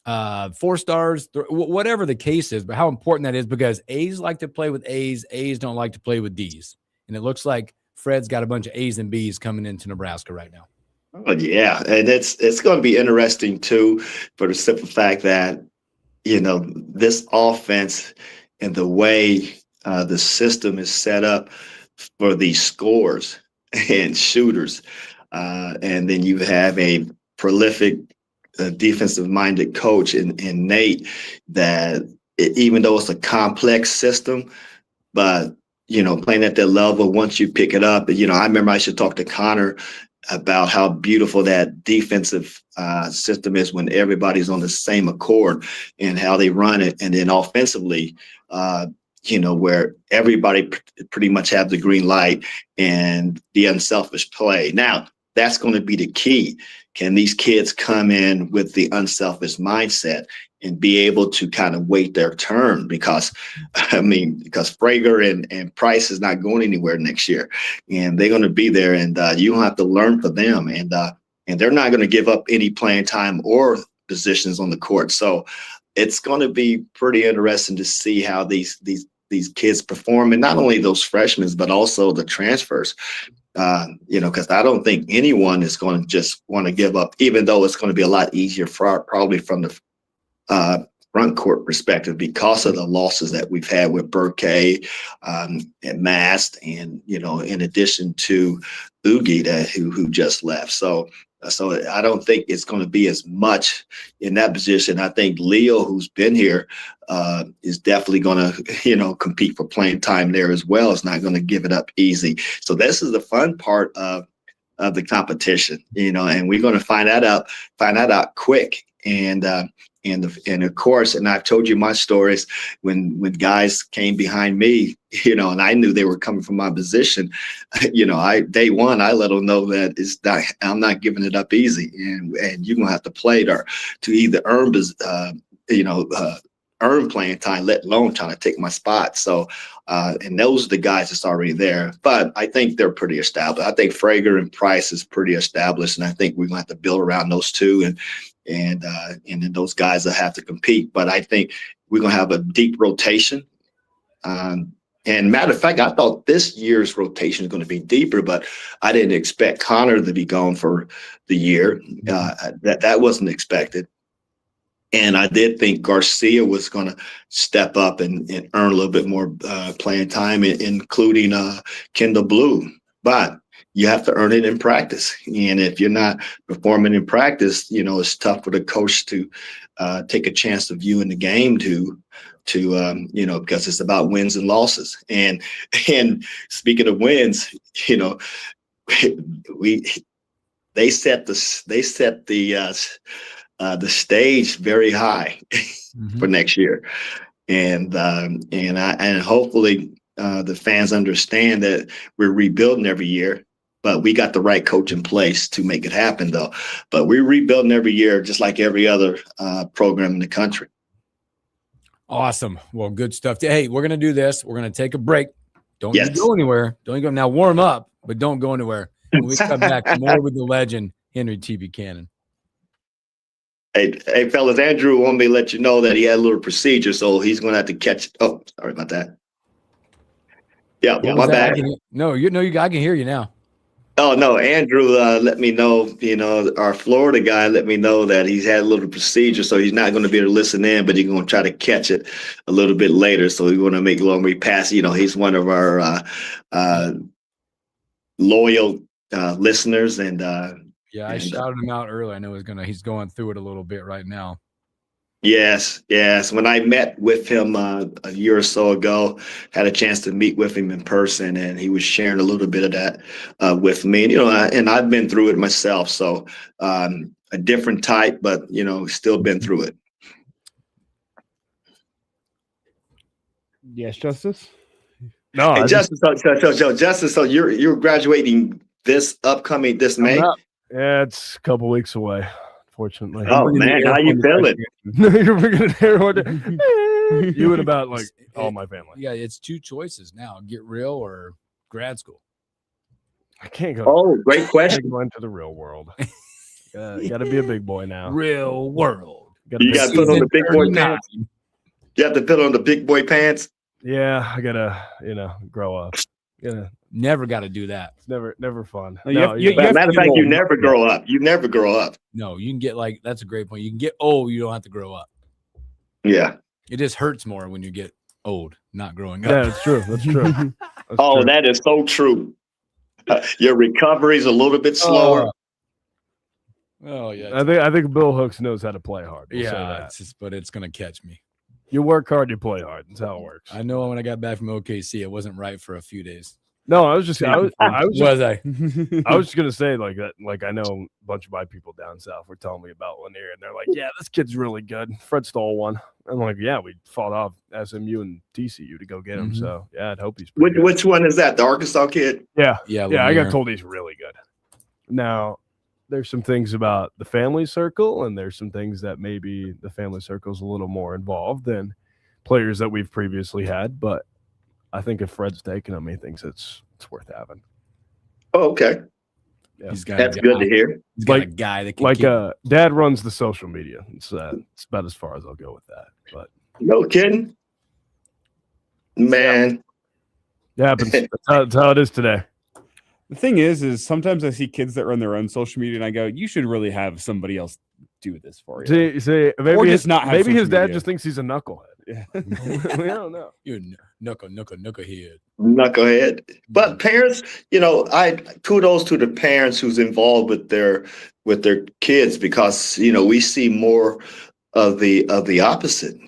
4 stars, whatever the case is, but how important that is, because A's like to play with A's. A's don't like to play with D's. And it looks like Fred's got a bunch of A's and B's coming into Nebraska right now.
Oh, yeah. And it's going to be interesting, too, for the simple fact that, this offense and the way the system is set up for these scores and shooters. And then you have a prolific defensive-minded coach in Nate that even though it's a complex system, but, playing at that level, once you pick it up, I remember I should talk to Connor about how beautiful that defensive system is when everybody's on the same accord and how they run it. And then offensively, where everybody pretty much have the green light and the unselfish play. Now, that's going to be the key. Can these kids come in with the unselfish mindset and be able to kind of wait their turn? Because Frager and Price is not going anywhere next year, and they're going to be there, and you don't have to learn for them, and they're not going to give up any playing time or positions on the court. So it's going to be pretty interesting to see how these kids perform, and not only those freshmen, but also the transfers. Because I don't think anyone is going to just want to give up, even though it's going to be a lot easier probably from the front court perspective because of the losses that we've had with Burkay and Mast, and in addition to Ugi who just left. So I don't think it's going to be as much in that position. I think Leo, who's been here, is definitely going to, compete for playing time there as well. It's not going to give it up easy. So this is the fun part of the competition, and we're going to find that out quick. And of course, and I've told you my stories when guys came behind me, and I knew they were coming from my position, day one, I let them know that I'm not giving it up easy, and you're going to have to play to either earn, earn playing time, let alone trying to take my spot. So, and those are the guys that's already there, but I think they're pretty established. I think Frager and Price is pretty established, and I think we're going to have to build around those two, and then those guys will have to compete. But I think we're going to have a deep rotation. And matter of fact, I thought this year's rotation is going to be deeper, but I didn't expect Connor to be gone for the year. That wasn't expected. And I did think Garcia was going to step up and earn a little bit more playing time, including Kendall Blue. But you have to earn it in practice. And if you're not performing in practice, it's tough for the coach to take a chance of you in the game to because it's about wins and losses. And speaking of wins, they set the stage very high for next year. And hopefully the fans understand that we're rebuilding every year. But we got the right coach in place to make it happen, though. But we're rebuilding every year, just like every other program in the country.
Awesome. Well, good stuff. Hey, we're going to do this. We're going to take a break. Don't you go anywhere. Don't you go now. Warm up, but don't go anywhere. When we come back, more with the legend, Henry T. Buchanan.
Hey, fellas, Andrew wanted me to let you know that he had a little procedure, so he's going to have to catch. Oh, sorry about that. Yeah, my bad.
I can hear you now.
Oh, no, Andrew let me know, our Florida guy let me know that he's had a little procedure, so he's not going to be able to listen in, but he's going to try to catch it a little bit later. So we want to make Long pass. He's one of our loyal listeners. And
I shouted him out earlier. I know he's going through it a little bit right now.
Yes. When I met with him a year or so ago, had a chance to meet with him in person, and he was sharing a little bit of that with me. And I've been through it myself, so a different type, but still been through it.
Yes, Justice.
No,
hey, Justice. So Justice. So you're graduating this May.
Yeah, it's a couple weeks away. Fortunately.
Oh man, how you feeling?
You're bringing an air horn. You and about all my family.
Yeah, it's two choices now: get real or grad school.
I can't go.
Oh, great question.
Go into the real world. You got to be a big boy now.
Real world.
You got to put on the big boy pants. You have to put on the big boy pants.
Yeah, I gotta, grow up. Yeah,
never got to do that.
It's never fun.
Matter of fact, you never grow up. You never grow up.
No, you can get that's a great point. You can get old, you don't have to grow up.
Yeah.
It just hurts more when you get old, not growing up.
Yeah, that's true. That's true.
That is so true. Your recovery is a little bit slower.
Oh yeah.
I think Bill Hooks knows how to play hard. We'll say
yeah,
that.
but it's gonna catch me.
You work hard, you play hard. That's how it works.
I know when I got back from OKC, it wasn't right for a few days.
No, I was just gonna say like that. Like I know a bunch of my people down south were telling me about Lanier, and they're like, "Yeah, this kid's really good." Fred stole one. I'm like, "Yeah, we fought off SMU and TCU to go get him." So yeah, I'd hope he's.
Which one is that? The Arkansas kid?
Yeah,
Lanier.
I got told he's really good. Now, there's some things about the family circle, and there's some things that maybe the family circle is a little more involved than players that we've previously had, but. I think if Fred's taking him, he thinks it's worth having.
Oh, okay.
Yeah.
That's good to hear.
He's got a guy that can
Dad runs the social media. It's about as far as I'll go with that. But
no kidding, man.
It happens. That's how it is today.
The thing is sometimes I see kids that run their own social media, and I go, "You should really have somebody else do this for you."
See, maybe
or just not. Have
maybe his dad
media.
just thinks he's a knucklehead.
Yeah.
We don't know.
You're knucklehead.
Knucklehead. But parents, I kudos to the parents who's involved with their kids, because we see more of the opposite.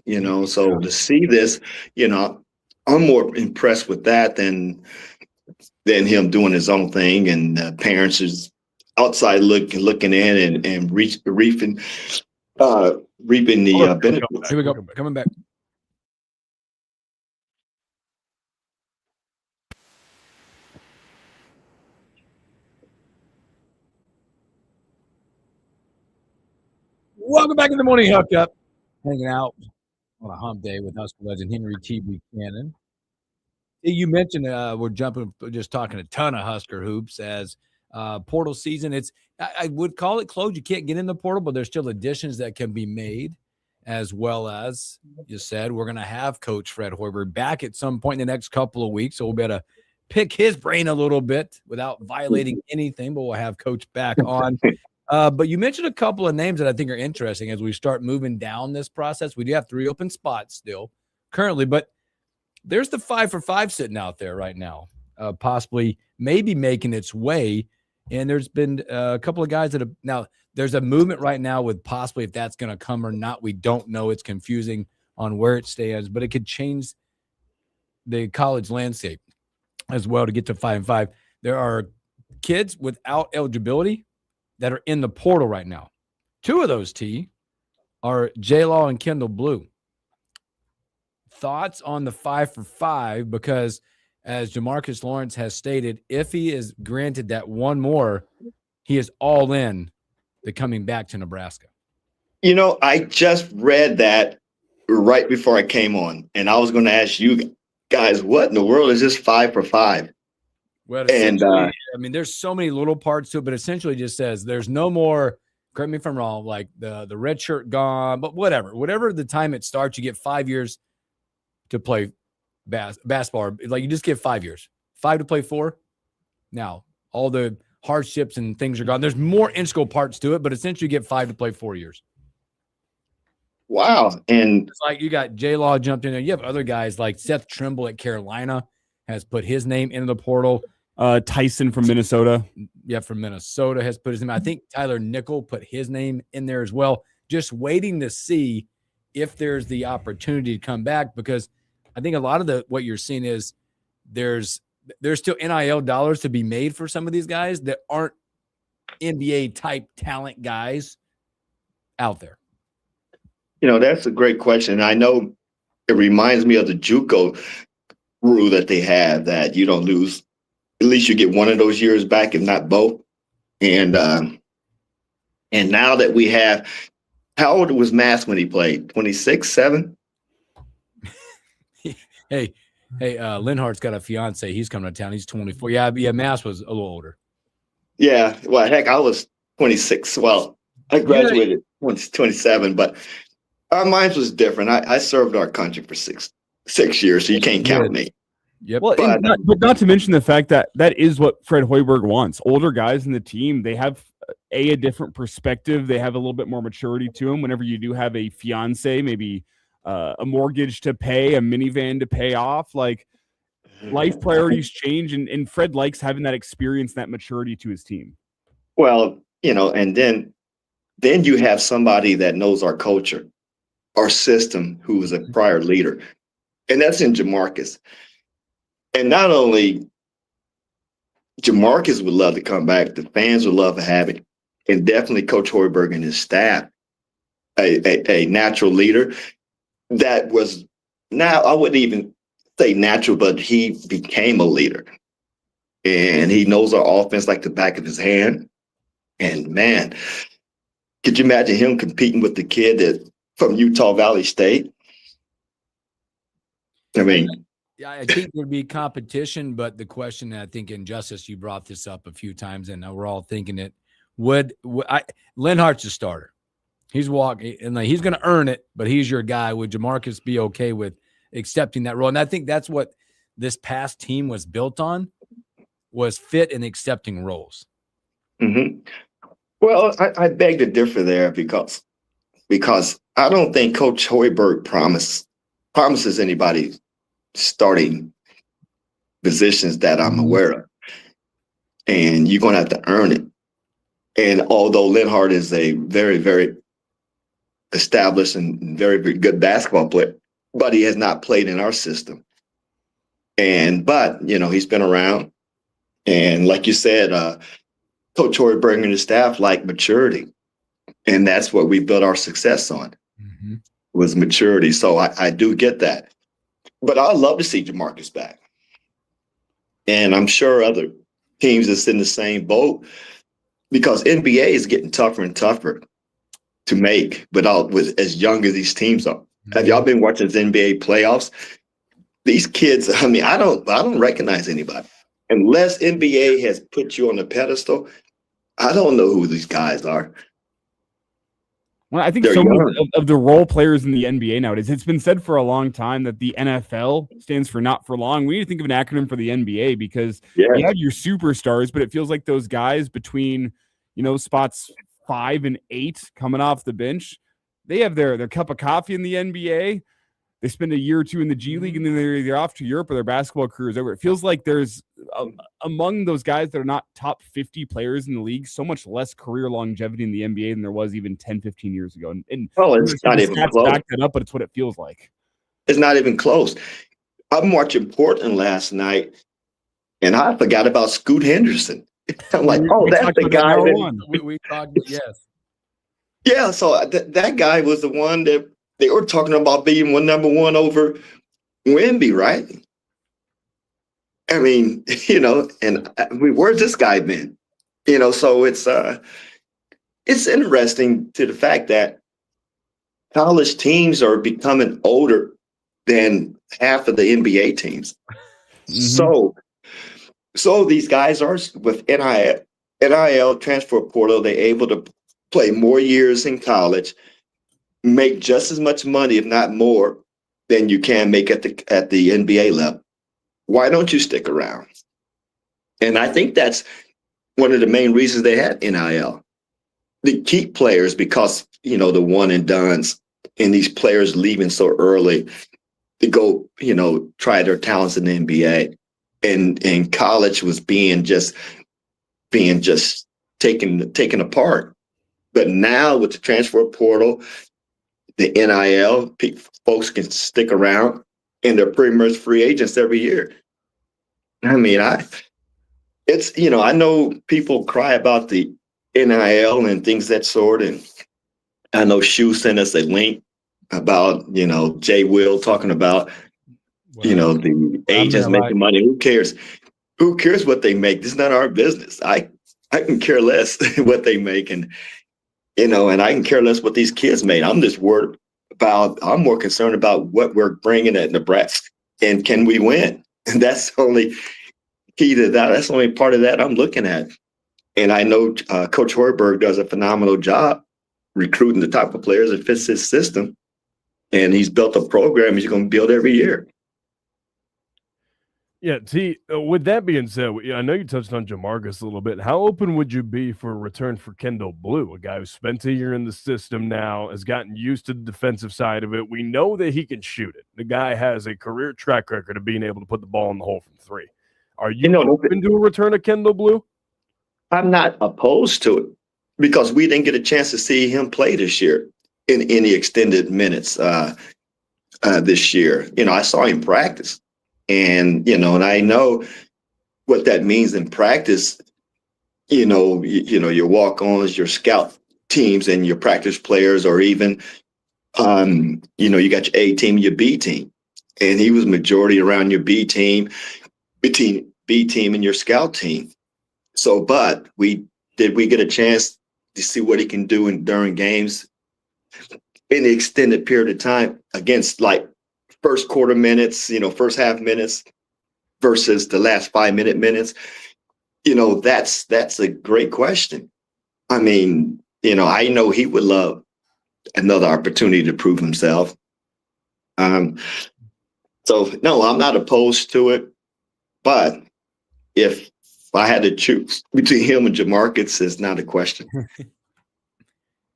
So to see this, I'm more impressed with that than him doing his own thing, and parents is outside looking in and reaping the benefits.
Here we go. Coming back. Welcome back to the Morning Hookup. Hanging out on a hump day with Husker legend Henry T. Buchanan. You mentioned we're just talking a ton of Husker hoops as portal season. I would call it closed. You can't get in the portal, but there's still additions that can be made, as well as you said, we're going to have Coach Fred Hoiberg back at some point in the next couple of weeks. So we'll be able to pick his brain a little bit without violating anything, but we'll have Coach back on. But you mentioned a couple of names that I think are interesting as we start moving down this process. We do have 3 open spots still currently, but there's the 5 for 5 sitting out there right now, possibly maybe making its way. And there's been a couple of guys that have now there's a movement right now with possibly if that's going to come or not. We don't know. It's confusing on where it stands, but it could change the college landscape as well to get to 5 and 5. There are kids without eligibility that are in the portal right now. 2 of those, are J-Law and Kendall Blue. Thoughts on the 5 for 5? Because as Jamarcus Lawrence has stated, if he is granted that one more, he is all in the coming back to Nebraska.
I just read that right before I came on, and I was going to ask you guys, what in the world is this 5 for 5?
Well, I mean, there's so many little parts to it, but essentially just says there's no more, correct me if I'm wrong, like the red shirt gone, but whatever the time it starts, you get 5 years to play basketball. Like you just get 5 years, 5 to play 4. Now, all the hardships and things are gone. There's more integral parts to it, but essentially you get 5 to play 4 years.
Wow. And
it's like you got J-Law jumped in there. You have other guys like Seth Trimble at Carolina has put his name into the portal.
Tyson from Minnesota.
Yeah, from Minnesota has put his name. I think Tyler Nickel put his name in there as well. Just waiting to see if there's the opportunity to come back, because I think a lot of what you're seeing is there's still NIL dollars to be made for some of these guys that aren't NBA type talent guys out there.
That's a great question. I know it reminds me of the JUCO rule that they have, that you don't lose. At least you get one of those years back, if not both. And now that we have, how old was Mass when he played? 26, 7?
Hey, Linhart's got a fiance. He's coming to town. He's 24. Yeah, Mass was a little older.
Yeah. Well, heck, I was 26. Well, I graduated 27, but Mine was different. I served our country for six years, so you can't count me.
Yep.
Well,
But,
but not to mention the fact that that is what Fred Hoiberg wants. Older guys in the team, they have a different perspective. They have a little bit more maturity to them. Whenever you do have a fiance, maybe a mortgage to pay, a minivan to pay off, like life priorities change, and Fred likes having that experience, that maturity to his team.
Well, and then you have somebody that knows our culture, our system, who was a prior leader, and that's in Jamarcus. And not only Jamarcus would love to come back, the fans would love to have it, and definitely Coach Hoiberg and his staff, a natural leader that was, now I wouldn't even say natural, but he became a leader, and he knows our offense like the back of his hand. And man, could you imagine him competing with the kid that from Utah Valley State? I mean,
Yeah, I think there'd be competition, but the question, I think, Injustice, you brought this up a few times, and we're all thinking it. Lenhart's a starter. He's walking, and he's going to earn it, but he's your guy. Would Jamarcus be okay with accepting that role? And I think that's what this past team was built on, was fit and accepting roles.
Mm-hmm. Well, I beg to differ there because I don't think Coach Hoiberg promises anybody starting positions that I'm aware of. And you're going to have to earn it. And although Lenhart is a very, very established and very, very good basketball player, but he has not played in our system. But he's been around. And like you said, Coach Hoiberg and his staff like maturity. And that's what we built our success on, was maturity. So I do get that. But I'd love to see Jamarcus back. And I'm sure other teams that's in the same boat, because NBA is getting tougher and tougher to make with as young as these teams are. Have y'all been watching the NBA playoffs? These kids, I mean, I don't recognize anybody. Unless NBA has put you on a pedestal, I don't know who these guys are.
Well, I think
They're
so many
young.
of the role players in the NBA nowadays, it's been said for a long time that the NFL stands for not for long. We need to think of an acronym for the NBA, because you have your superstars, but it feels like those guys between, spots 5 and 8 coming off the bench, they have their cup of coffee in the NBA. They spend a year or two in the G League, and then they're off to Europe, or their basketball career is over. It feels like there's among those guys that are not top 50 players in the league, so much less career longevity in the NBA than there was even 10, 15 years ago. And
it's not even close.
Back that up, but it's what it feels like.
It's not even close. I'm watching Portland last night, and I forgot about Scoot Henderson. I'm like, that's the guy.
We talked, yes.
Yeah, so that guy was the one that they were talking about being number one over Wemby, right? I mean, where's this guy been? So it's interesting to the fact that college teams are becoming older than half of the NBA teams. So these guys are with NIL transfer portal, they're able to play more years in college, make just as much money, if not more, than you can make at the NBA level. Why don't you stick around? And I think that's one of the main reasons they had NIL. To keep players, because, the one and dones and these players leaving so early to go, try their talents in the NBA. And college was being just taken apart. But now with the transfer portal, the NIL, folks can stick around, and they're pretty much free agents every year. I mean, I know people cry about the NIL and things that sort, and I know Shu sent us a link about, Jay Will talking about, the agents making money. Who cares? Who cares what they make? This is not our business. I can care less what they make, and I can care less what these kids made. I'm more concerned about what we're bringing at Nebraska, and can we win? And that's the only key to that. That's the only part of that I'm looking at. And I know Coach Hoiberg does a phenomenal job recruiting the type of players that fits his system. and he's built a program he's going to build every year.
Yeah, T, with that being said, I know you touched on Jamarcus a little bit. How open would you be for a return for Kendall Blue, a guy who spent a year in the system now, has gotten used to the defensive side of it? We know that he can shoot it. The guy has a career track record of being able to put the ball in the hole from three. Are you open to a return of Kendall Blue?
I'm not opposed to it because we didn't get a chance to see him play this year in any extended minutes this year. I saw him practice. And I know what that means in practice. Your walk-ons, your scout teams, and your practice players, or even, you got your A team, your B team, and he was majority around your B team, and your scout team. So, but we get a chance to see what he can do during games in the extended period of time against like first quarter minutes, first half minutes versus the last 5 minutes. That's a great question. I mean, I know he would love another opportunity to prove himself. So no, I'm not opposed to it, but if I had to choose between him and Jamarcus, it's not a question.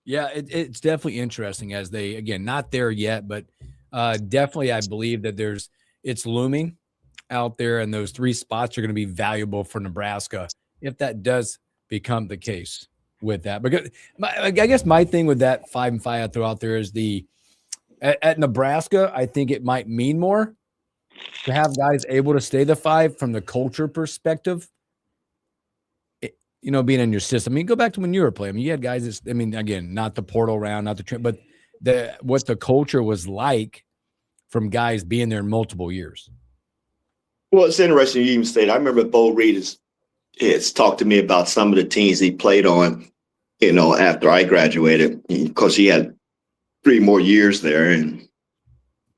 Yeah, it's definitely interesting as they, again, not there yet, but definitely I believe that it's looming out there, and those 3 spots are going to be valuable for Nebraska if that does become the case with that. Because I guess my thing with that 5-5 I throw out there is at Nebraska, I think it might mean more to have guys able to stay the 5 from the culture perspective. Being in your system. I mean, go back to when you were playing. I mean, you had guys again, not the portal round, not the trip, but what the culture was like from guys being there multiple years.
Well, it's interesting you even say that. I remember Bo Reed has talked to me about some of the teams he played on, after I graduated, because he had 3 more years there. And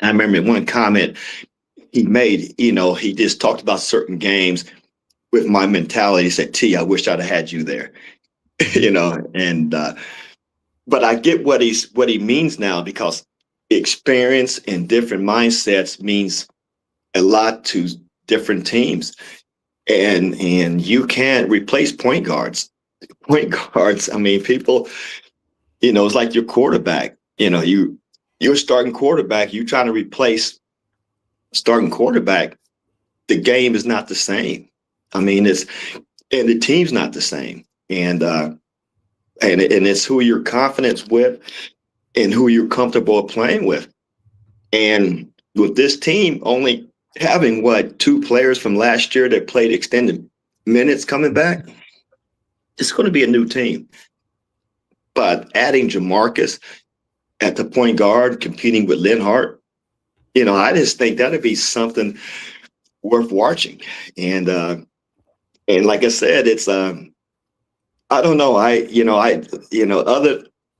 I remember one comment he made, he just talked about certain games with my mentality. He said, T, I wish I'd have had you there, but I get what he means now, because experience and different mindsets means a lot to different teams. And you can't replace point guards. Point guards, I mean, people, it's like your quarterback. You're starting quarterback, you trying to replace starting quarterback. The game is not the same. I mean, and the team's not the same. And it's who you're confident with and who you're comfortable playing with. And with this team only having 2 players from last year that played extended minutes coming back, it's going to be a new team. But adding Jamarcus at the point guard, competing with Lenhart, I just think that'd be something worth watching. And like I said, it's I don't know.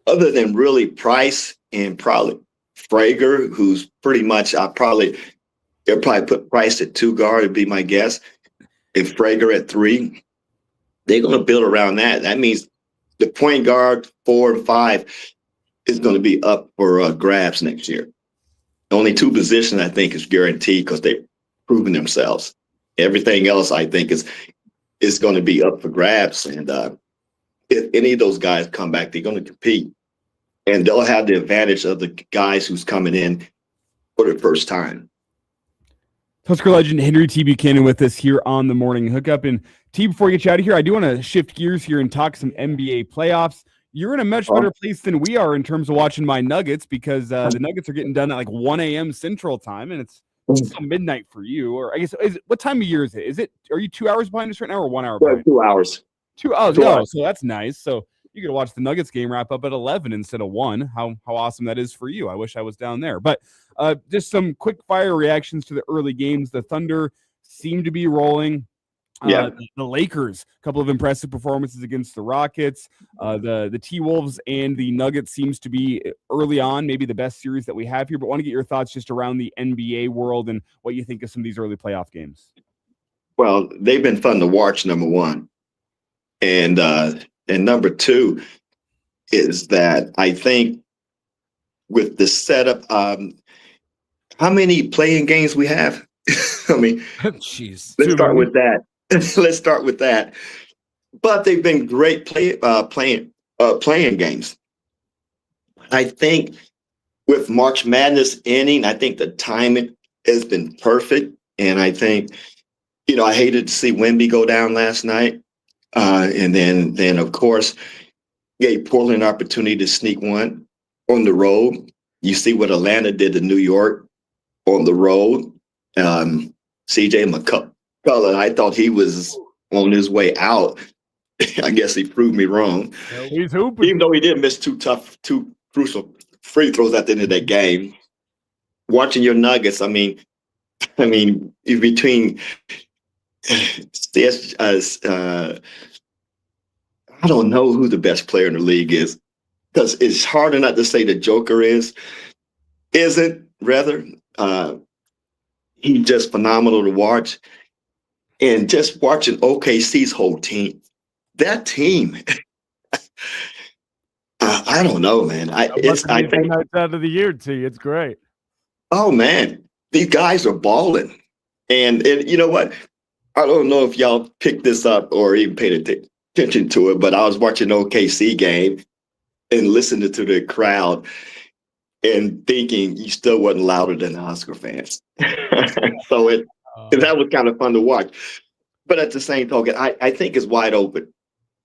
Other than really Price and probably Frager, who's pretty much they'll probably put Price at 2 guard, would be my guess. If Frager at 3, they're going to build around that. That means the point guard 4 and 5 is going to be up for grabs next year. Only 2 positions I think is guaranteed because they've proven themselves. Everything else I think is going to be up for grabs. And if any of those guys come back, they're going to compete. And they'll have the advantage of the guys who's coming in for the first time.
Husker legend Henry T. Buchanan with us here on the Morning Hookup. And T, before we get you out of here, I do want to shift gears here and talk some NBA playoffs. You're in a much better place than we are in terms of watching my Nuggets, because the Nuggets are getting done at like 1 a.m. Central Time, and it's midnight for you. Or I guess, what time of year is it? Are you 2 hours behind us right now, or 1 hour behind?
2 hours.
2 hours. Oh, so that's nice. So you get to watch the Nuggets game wrap up at 11 instead of 1. How awesome that is for you. I wish I was down there. But just some quick fire reactions to the early games. The Thunder seem to be rolling. The Lakers, a couple of impressive performances against the Rockets. The T-Wolves and the Nuggets seems to be early on maybe the best series that we have here. But want to get your thoughts just around the NBA world and what you think of some of these early playoff games.
Well, they've been fun to watch, number one. And number 2 is that I think with the setup. How many playing games we have? I mean,
jeez.
Let's start with that. Let's start with that. But they've been great playing games. I think with March Madness ending, I think the timing has been perfect. And I think, I hated to see Wemby go down last night. And then of course, gave Portland an opportunity to sneak one on the road. You see what Atlanta did to New York on the road. CJ McCullough, I thought he was on his way out. I guess he proved me wrong.
He's hooping.
Even though he did miss two crucial free throws at the end of that game. Watching your Nuggets, I mean, between I don't know who the best player in the league is, because it's hard enough to say the Joker isn't rather. He's just phenomenal to watch. And just watching OKC's whole team, that team, I don't know, man. I think
nights out of the year, T. It's great.
Oh man, these guys are balling, and you know what? I don't know if y'all picked this up or even paid attention to it, but I was watching the OKC game and listening to the crowd and thinking you still wasn't louder than the Oscar fans. So that was kind of fun to watch. But at the same token, I think it's wide open.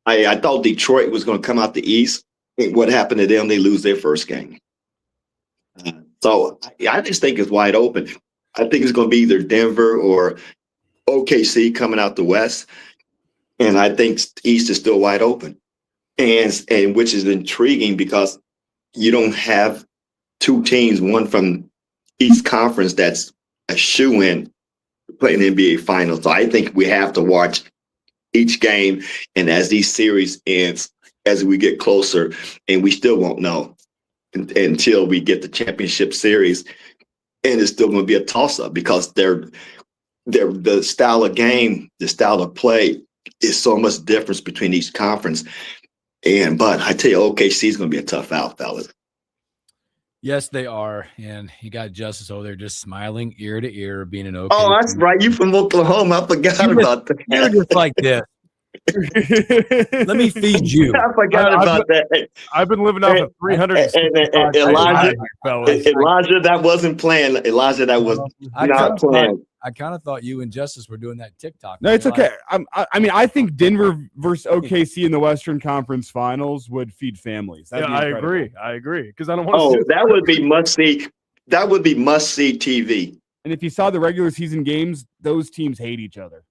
I thought Detroit was going to come out the East. And what happened to them? They lose their first game. So I just think it's wide open. I think it's going to be either Denver or OKC coming out the West. And I think East is still wide open. And which is intriguing because you don't have two teams, one from East Conference that's a shoe-in playing the NBA Finals. So I think we have to watch each game, and as these series ends, as we get closer, and we still won't know until we get the championship series, and it's still going to be a toss-up because the style of game, the style of play is so much difference between each conference. But I tell you, OKC is going to be a tough out, fellas.
Yes, they are. And you got Justice over there just smiling ear to ear, being an OKC.
Oh, that's right. You from Oklahoma. I forgot about that.
You're just like this. Let me feed you.
I forgot about that.
I've been living off of 300.
Elijah, that wasn't planned. Elijah, that was not planned.
I kind of thought you and Justice were doing that TikTok.
No, it's okay. I think Denver versus OKC in the Western Conference Finals would feed families.
Yeah, I agree. Because I don't want to.
That would be must see. That would be must see TV.
And if you saw the regular season games, those teams hate each other.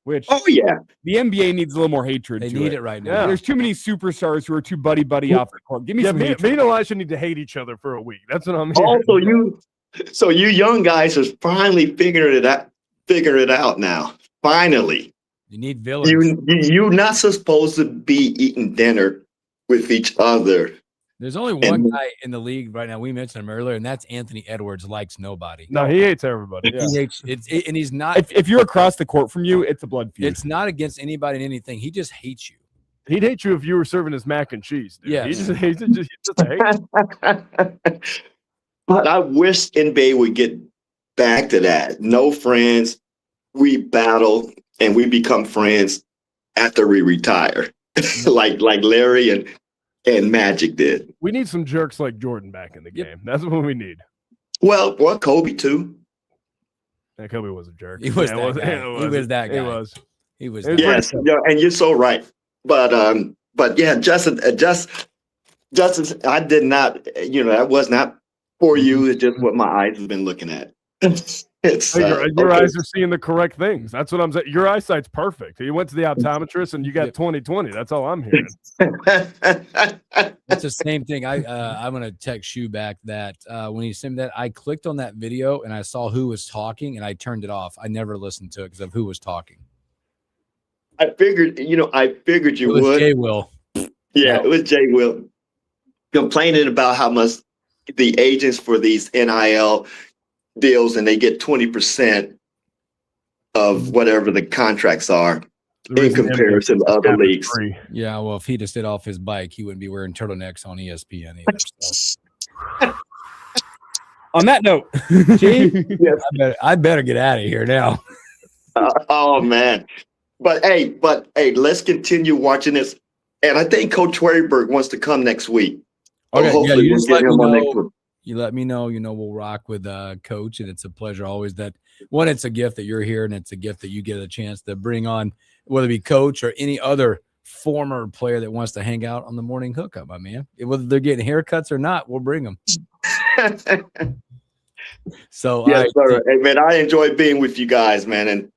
Which
the
NBA needs a little more hatred.
They
to
need it right now.
Yeah. There's too many superstars who are too buddy off the court. Give me some hatred.
Me and Elijah need to hate each other for a week. That's what I'm hearing.
Also, so you young guys are finally figuring it out now. Finally,
you need villains.
You're not supposed to be eating dinner with each other.
There's only one guy in the league right now. We mentioned him earlier, and that's Anthony Edwards. Likes nobody.
No, he hates everybody.
Yeah. He hates and he's not.
If you're across the court from you, it's a blood feud.
It's not against anybody and anything. He just hates you.
He'd hate you if you were serving his mac and cheese. Dude.
Yeah,
he's just a hate.
But I wish NBA would get back to that. No friends. We battle and we become friends after we retire, like Larry and Magic did.
We need some jerks like Jordan back in the game. That's what we need.
Well, Kobe too.
Yeah, Kobe was a jerk.
He was that guy. He was that guy. He was.
Yes, and you're so right. But yeah, Justin, I did not. That was not for you. It's just what my eyes have been looking at.
Your eyes are seeing the correct things. That's what I'm saying. Your eyesight's perfect. You went to the optometrist and you got 20/20. That's all I'm hearing.
It's the same thing. I'm gonna text you back that when you sent me that, I clicked on that video and I saw who was talking and I turned it off. I never listened to it because of who was talking.
I figured you would.
Jay Will.
Yeah, it was Jay Will complaining about how much the agents for these NIL deals and they get 20% of whatever the contracts are in comparison to other leagues.
Yeah, well, if he just stayed off his bike, he wouldn't be wearing turtlenecks on ESPN either. So.
On that note,
Yes.
I better get out of here now.
Oh man. But hey, let's continue watching this. And I think Coach Warburg wants to come next week.
Okay,
Hopefully
you
we'll
just
get
let me
him on next
know.
week.
You let me know. We'll rock with Coach, and it's a pleasure always. That one, it's a gift that you're here, and it's a gift that you get a chance to bring on, whether it be Coach or any other former player that wants to hang out on the morning hookup. My man, whether they're getting haircuts or not, we'll bring them. So
Yes, sir. Hey, man, I enjoyed being with you guys, man, and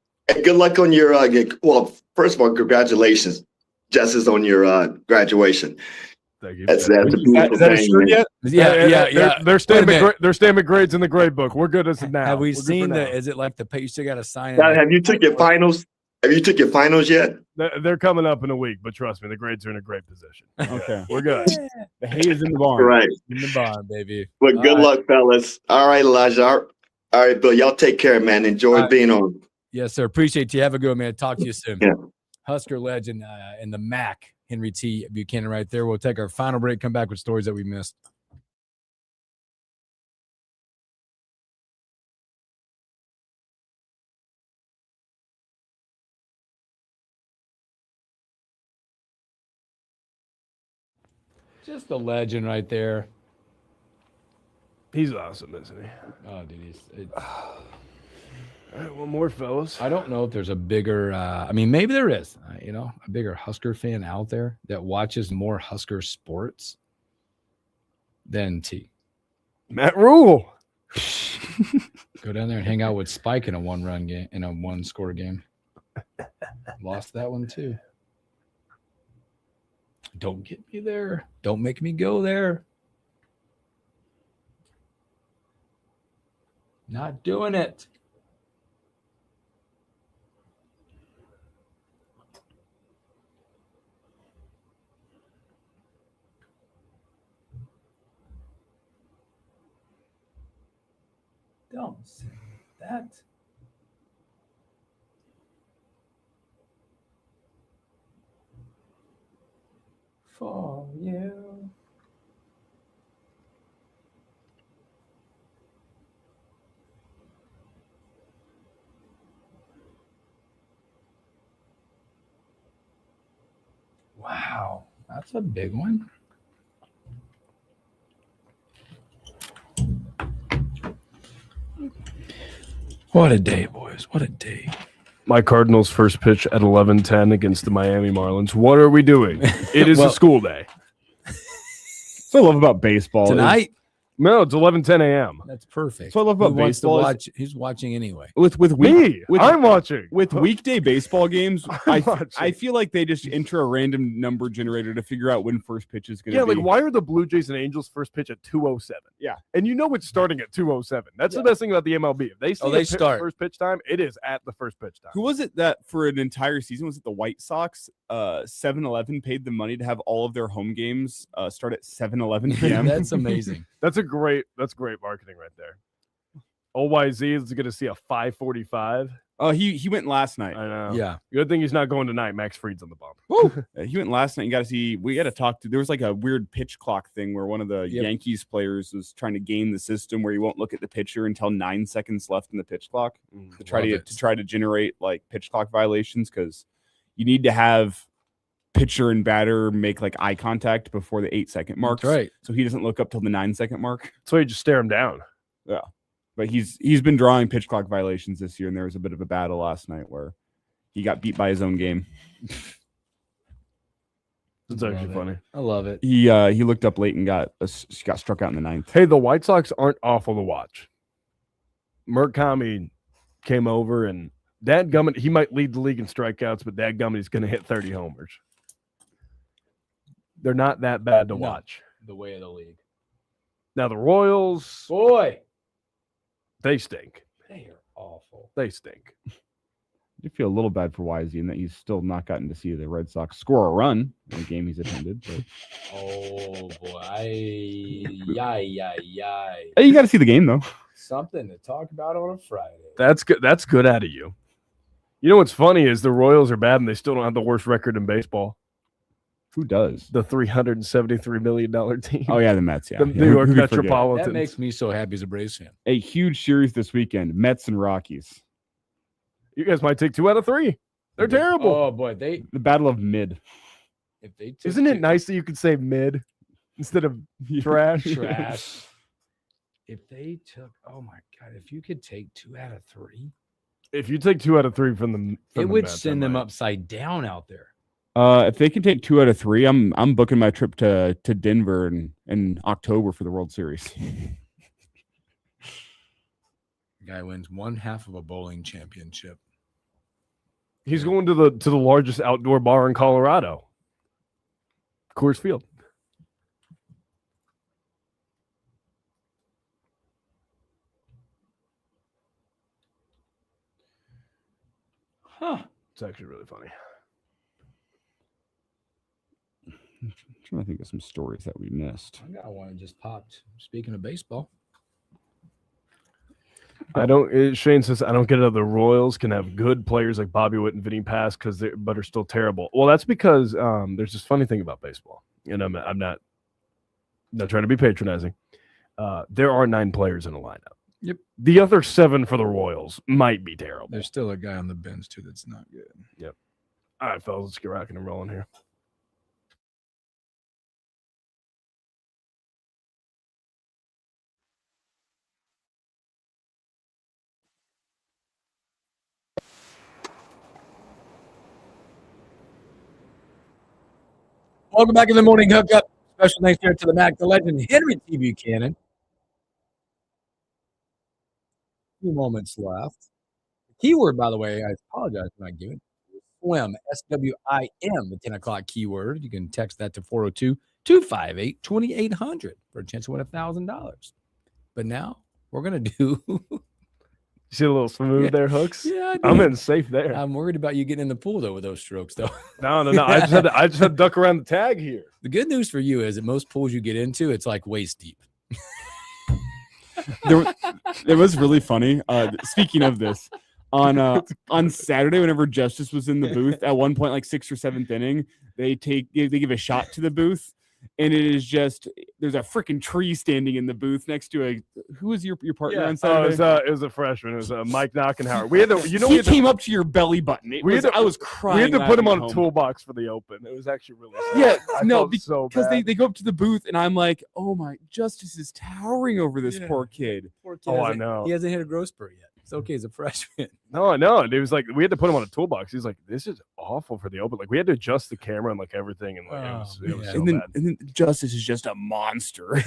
good luck on your. Well, first of all, congratulations, Justice, on your graduation.
Thank you.
That's a beautiful
Is that a
thing,
shirt
man.
yet?
Yeah.
Their standard grades in the grade book. We're good as of now.
Have we
We're good
seen
for
the?
now.
Is it like the page? You still got to sign it.
Now, have you took your finals? Have you took your finals yet?
They're coming up in a week, but trust me, the grades are in a great position.
Okay.
We're good.
The hay is in the barn.
Right.
In the barn, baby.
Well,
All
good
right.
luck, fellas. All right, Elijah. All right, Bill. Y'all take care, man. Enjoy being on.
Yes, sir. Appreciate you. Have a good one, man. Talk to you soon.
Yeah.
Husker legend and the Mac, Henry T. Buchanan right there. We'll take our final break, come back with stories that we missed. Just the legend right there.
He's awesome, isn't he?
Oh, dude.
All right, one more, fellas.
I don't know if there's a bigger, maybe there is, a bigger Husker fan out there that watches more Husker sports than T.
Matt Rule.
Go down there and hang out with Spike in a one-run game, in a one-score game. Lost that one too. Don't get me there. Don't make me go there. Not doing it. Don't say that. For you. Wow, that's a big one. What a day, boys. What a day.
My Cardinals' first pitch at 11:10 against the Miami Marlins. What are we doing? It is
Well,
a school day.
That's what I love about baseball.
Tonight?
No, it's 11:10 a.m.
That's perfect.
That's what I love about
Who wants to
baseball.
watch? He's watching anyway.
I'm watching.
With weekday baseball games, I
watching.
feel like they just enter a random number generator to figure out when first pitch is going to
Yeah,
be.
like why are the Blue Jays and Angels first pitch at 2:07?
Yeah.
And you know it's starting at 2:07. That's the best thing about the MLB. If they see
they
a
start.
first pitch time, it is at the first pitch time.
Who was it that for an entire season, was it the White Sox? 7-Eleven paid the money to have all of their home games start at 7:11 p.m.
That's amazing.
That's great marketing right there. OYZ is going to see a 5:45.
Oh, he went last night.
I know.
Yeah.
Good thing he's not going tonight. Max Fried's on the bump.
He went last night. You got to see. We got to talk to. There was like a weird pitch clock thing where one of the Yankees players was trying to game the system where he won't look at the pitcher until 9 seconds left in the pitch clock to try to generate like pitch clock violations, because you need to have pitcher and batter make like eye contact before the 8-second mark.
That's right.
So he doesn't look up till the 9-second mark.
So you just stare him down.
Yeah. But he's been drawing pitch clock violations this year, and there was a bit of a battle last night where he got beat by his own game.
It's actually funny.
I love it.
He looked up late and got struck out in the 9th.
Hey, the White Sox aren't awful to watch. Murakami came over, and dadgummit, he might lead the league in strikeouts, but dadgummit, he's going to hit 30 homers. They're not that bad to watch.
The way of the league.
Now the Royals,
boy,
they stink.
They are awful.
They stink.
I feel a little bad for Wisey in that he's still not gotten to see the Red Sox score a run in a game he's attended. But...
Oh boy, yay.
Hey, you got to see the game though.
Something to talk about on a Friday.
That's good. That's good out of you. You know what's funny is the Royals are bad and they still don't have the worst record in baseball.
Who does?
The $373 million team.
Oh, yeah, the Mets, yeah.
The New York
Who could forget?
Metropolitans.
That makes me so happy as a Braves fan.
A huge series this weekend, Mets and Rockies.
You guys might take 2 out of 3. They're terrible.
Oh, boy.
The battle of mid.
If they took
Isn't it nice that you could say mid instead of trash?
trash. If they took, oh, my God, if you could take 2 out of 3.
If you take 2 out of 3 from the
It would
Mets,
send them
might.
upside down out there.
If they can take 2 out of 3, I'm booking my trip to Denver in October for the World Series.
Guy wins 1/2 of a bowling championship.
He's going to the largest outdoor bar in Colorado, Coors Field.
Huh.
It's actually really funny.
I'm trying to think of some stories that we missed.
I got one that just popped. Speaking of baseball.
Shane says, I don't get how the Royals can have good players like Bobby Witt and Vinny Pass but are still terrible. Well, that's because there's this funny thing about baseball, and I'm not trying to be patronizing. There are 9 players in a lineup.
Yep.
The other 7 for the Royals might be terrible.
There's still a guy on the bench, too, that's not good.
Yep. All right, fellas, let's get rocking and rolling here.
Welcome back in the morning hookup. Special thanks here to the Mac, the legend, Henry T. Buchanan. A few moments left. The keyword, by the way, I apologize for not giving it. SWIM, SWIM, the 10 o'clock keyword. You can text that to 402-258-2800 for a chance to win $1,000. But now we're going to do...
You see a little smooth there, Hooks?
Yeah,
I'm in safe there.
I'm worried about you getting in the pool, though, with those strokes, though.
No. I just had to duck around the tag here.
The good news for you is that most pools you get into, it's like waist deep.
It was really funny. Speaking of this, on Saturday, whenever Justice was in the booth, at one point, like 6th or 7th inning, they give a shot to the booth, and it is just there's a freaking tree standing in the booth next to who was your partner on Saturday?
It was a freshman. It was Mike Knockenhauer. We had to,
he came up to your belly button. I was crying.
We had to put him on
home.
a toolbox for the open. It was actually really sad.
Yeah,
because
they go up to the booth, and I'm like, oh my, Justice is towering over this poor kid.
Poor kid.
I know.
He hasn't hit a growth spurt yet. It's okay as a freshman.
No, I know. And it was like we had to put him on a toolbox. He's like, this is awful for the open. Like we had to adjust the camera and like everything, and like it was so bad.
And then Justice is just a monster.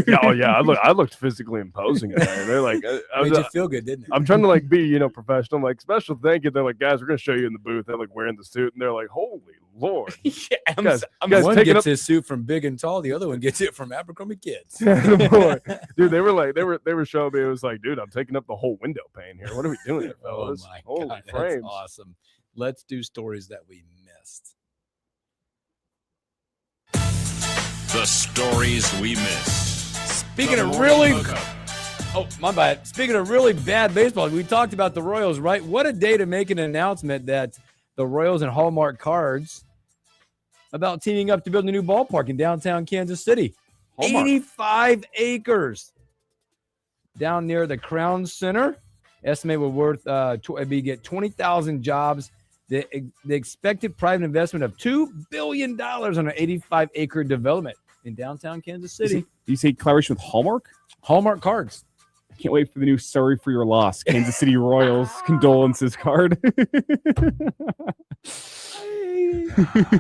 Yeah. I looked physically imposing in there. They're like,
Made you feel good, didn't it?
I'm trying to like be professional. I'm like, special thank you. They're like, guys, we're gonna show you in the booth. They're like wearing the suit, and they're like, holy Lord.
Guys
one gets his suit from Big and Tall. The other one gets it from Abercrombie Kids.
Boy, dude, they were showing me. It was like, dude, I'm taking up the whole window pane here. What are we doing here, fellas?
Oh my
Holy
God,
frames.
that's awesome. Let's do stories that we missed.
The stories we missed.
Speaking of really, my bad. Speaking of really bad baseball, we talked about the Royals, right? What a day to make an announcement that the Royals and Hallmark Cards about teaming up to build a new ballpark in downtown Kansas City. Hallmark. 85 acres down near the Crown Center. Estimate we're worth get 20,000 jobs. The expected private investment of $2 billion on an 85-acre development in downtown Kansas City.
You say collaboration with Hallmark?
Hallmark Cards.
I can't wait for the new "Sorry for Your Loss" Kansas City Royals condolences card.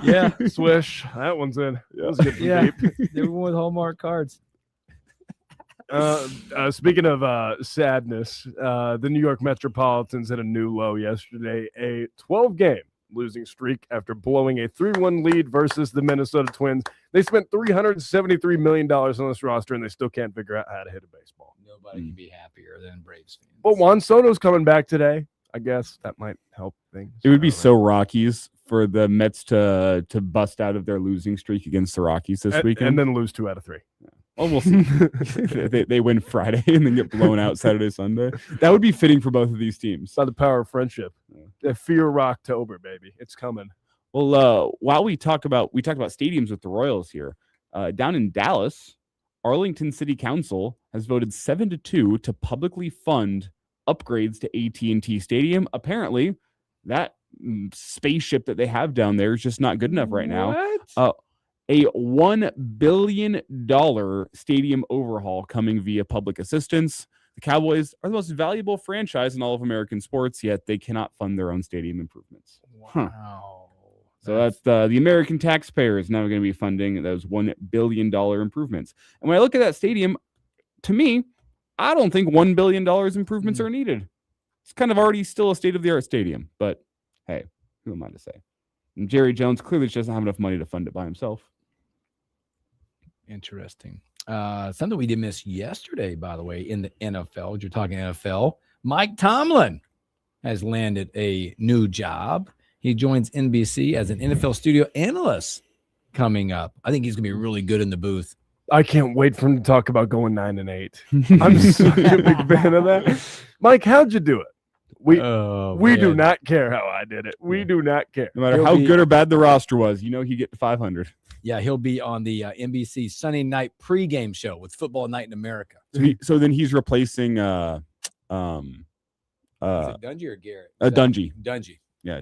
Yeah, swish. That one's in. That was good from deep.
They were with Hallmark Cards.
Speaking of sadness, the New York Metropolitans hit a new low yesterday, a 12-game losing streak after blowing a 3-1 lead versus the Minnesota Twins. They spent $373 million on this roster, and they still can't figure out how to hit a baseball.
Nobody can be happier than Braves fans.
But Juan Soto's coming back today. I guess that might help things.
It would be so Rockies for the Mets to bust out of their losing streak against the Rockies this weekend.
And then lose 2 out of 3.
Oh, we'll see. they win Friday and then get blown out Saturday, Sunday. That would be fitting for both of these teams.
By the power of friendship. The fear Rocktober, baby. It's coming.
Well, while we talked about stadiums with the Royals here, down in Dallas, Arlington City Council has voted 7-2 to publicly fund upgrades to AT&T Stadium. Apparently, that spaceship that they have down there is just not good enough right now. A $1 billion stadium overhaul coming via public assistance. The Cowboys are the most valuable franchise in all of American sports, yet they cannot fund their own stadium improvements.
Wow.
So that's the American taxpayer is now going to be funding those $1 billion improvements. And when I look at that stadium, to me, I don't think $1 billion improvements are needed. It's kind of already still a state-of-the-art stadium. But hey, who am I to say? And Jerry Jones clearly just doesn't have enough money to fund it by himself.
Interesting. Something we did miss yesterday, by the way, in the NFL. You're talking NFL. Mike Tomlin has landed a new job. He joins NBC as an NFL studio analyst coming up. I think he's going to be really good in the booth.
I can't wait for him to talk about going 9-8. I'm such a big fan of that. Mike, how'd you do it? We do not care how I did it. We do not care.
No matter how good or bad the roster was, he'd get to 500.
Yeah, he'll be on the NBC Sunday night pregame show with Football Night in America.
So then he's replacing
Is it Dungy or Garrett?
Dungy.
Dungy.
Yeah.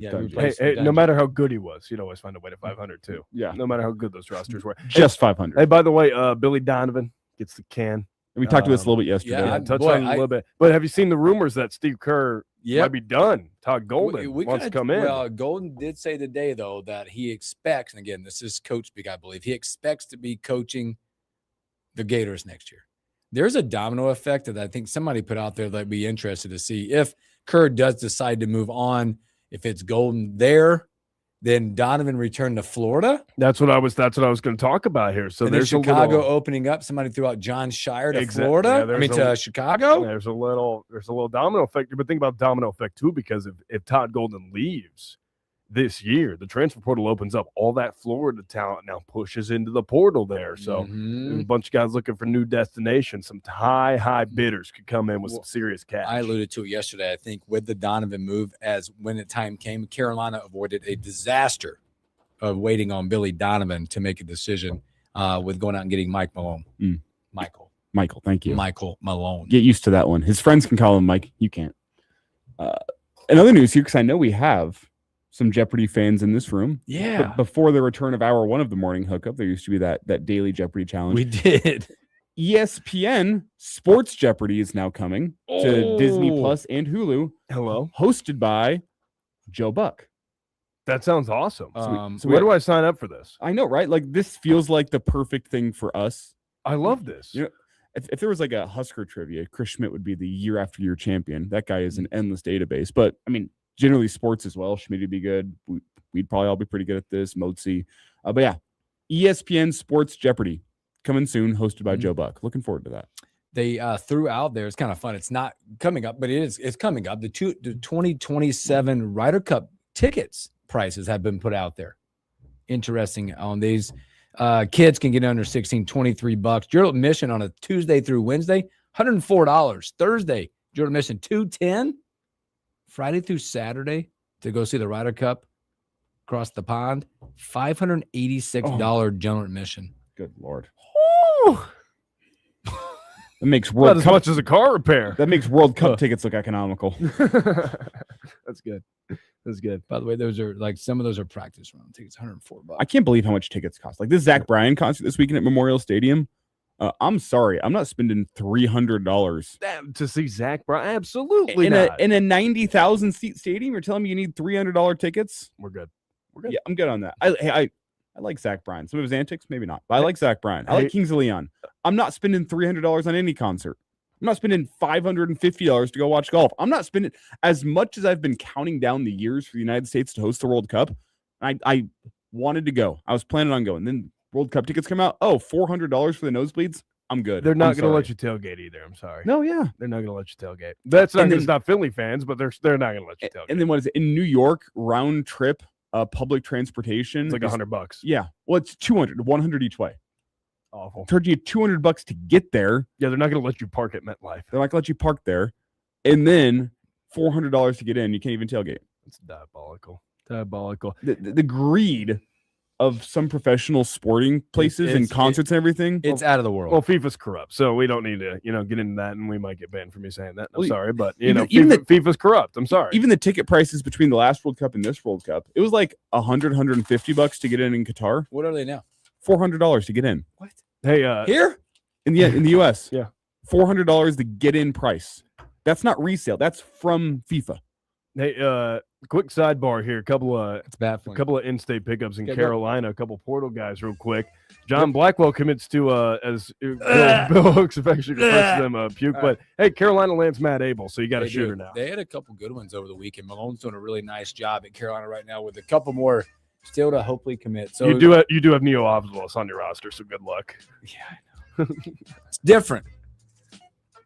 Hey, no matter how good he was, you'd always find a way to 500 too.
Yeah.
No matter how good those rosters were.
Just 500.
Hey, by the way, Billy Donovan gets the can.
We talked about this a little bit yesterday.
Yeah, touched on it a little bit. But have you seen the rumors that Steve Kerr might be done? Todd Golden wants to come in.
Well, Golden did say today, though, that he expects, and again, this is coach speak, I believe, he expects to be coaching the Gators next year. There's a domino effect that I think somebody put out there that I'd be interested to see. If Kerr does decide to move on, if it's Golden there, then Donovan returned to Florida.
That's what I was going to talk about here. So
and
there's
Chicago opening up. Somebody threw out John Shire to Florida. Yeah, to Chicago.
There's a little domino effect. But think about domino effect too, because if Todd Golden leaves this year, the transfer portal opens up. All that Florida talent now pushes into the portal there. So there's a bunch of guys looking for new destinations. Some high bidders could come in with some serious cash.
I alluded to it yesterday. I think with the Donovan move, as when the time came, Carolina avoided a disaster of waiting on Billy Donovan to make a decision with going out and getting Mike Malone.
Michael, thank you.
Michael Malone.
Get used to that one. His friends can call him Mike. You can't. Another news here, because I know we have some Jeopardy fans in this room.
Yeah.
But before the return of hour one of the morning hookup, there used to be that daily Jeopardy challenge.
We did.
ESPN Sports Jeopardy is now coming to Disney Plus and Hulu.
Hello.
Hosted by Joe Buck.
That sounds awesome.
So
where do I sign up for this?
I know, right? Like, this feels like the perfect thing for us.
I love this.
If there was like a Husker trivia, Chris Schmidt would be the year after year champion. That guy is an endless database. But I mean, generally sports as well. Schmidt would be good. We'd probably all be pretty good at this. Motzi. But yeah, ESPN Sports Jeopardy coming soon, hosted by Joe Buck. Looking forward to that.
They threw out there. It's kind of fun. It's not coming up, but it's coming up. The 2027 Ryder Cup tickets prices have been put out there. Interesting on these. Kids can get under 16, $23. General admission on a Tuesday through Wednesday, $104. Thursday, general admission, $210. Friday through Saturday to go see the Ryder Cup across the pond, $586 general admission.
Good Lord. That makes World
Cup,
as much
as a car repair.
That makes World Cup tickets look economical.
That's good. That's good.
By the way, those are like some of those are practice round tickets, $104.
I can't believe how much tickets cost. Like this Zach Bryan concert this weekend at Memorial Stadium. I'm sorry, I'm not spending $300
to see Zach Bryan. Absolutely
in
not.
a 90,000 seat stadium. You're telling me you need $300 tickets?
We're good.
Yeah, I'm good on that. I like Zach Bryan. Some of his antics, maybe not. But I like Zach Bryan. I like Kings of Leon. I'm not spending $300 on any concert. I'm not spending $550 to go watch golf. I'm not spending as much as I've been counting down the years for the United States to host the World Cup. I wanted to go. I was planning on going. Then World Cup tickets come out. Oh, $400 for the nosebleeds. I'm good.
They're not going to let you tailgate either. I'm sorry.
No, yeah.
They're not going to let you tailgate. That's not because it's not Philly fans, but they're not going to let you tailgate.
And then what is it? In New York, round trip public transportation.
It's like $100.
Yeah. Well, it's 100 each way.
Awful.
Charge you $200 to get there.
Yeah, they're not going to let you park at MetLife.
They're not going to let you park there. And then $400 to get in. You can't even tailgate.
It's diabolical. Diabolical.
The greed of some professional sporting places and concerts and everything.
It's out of the world.
Well, FIFA's corrupt, so we don't need to, get into that, and we might get banned for me saying that. I'm sorry, but FIFA's corrupt. I'm sorry.
Even the ticket prices between the last World Cup and this World Cup, it was like $150 to get in Qatar.
What are they now?
$400 to get in.
What?
Hey,
here
in the US,
yeah,
$400 the get in price. That's not resale. That's from FIFA.
Hey, quick sidebar here.
It's baffling.
A couple of in-state pickups in
Okay,
Carolina. A couple portal guys, real quick. John Blackwell commits to as Bill Hooks affectionately refers to them puke. But hey, Carolina lands Matt Abel, so you got a shooter now.
They had a couple good ones over the weekend. Malone's doing a really nice job at Carolina right now with a couple more still to hopefully commit. So
you do have Neo Obvious on your roster, so good luck.
Yeah, I know. It's different.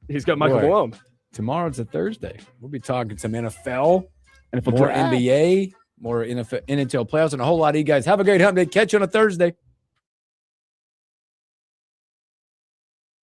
He's got Michael Malone.
Tomorrow's a Thursday. We'll be talking some NFL,
and
more NBA, more NFL, NHL playoffs, and a whole lot of you guys. Have a great hump day. Catch you on a Thursday.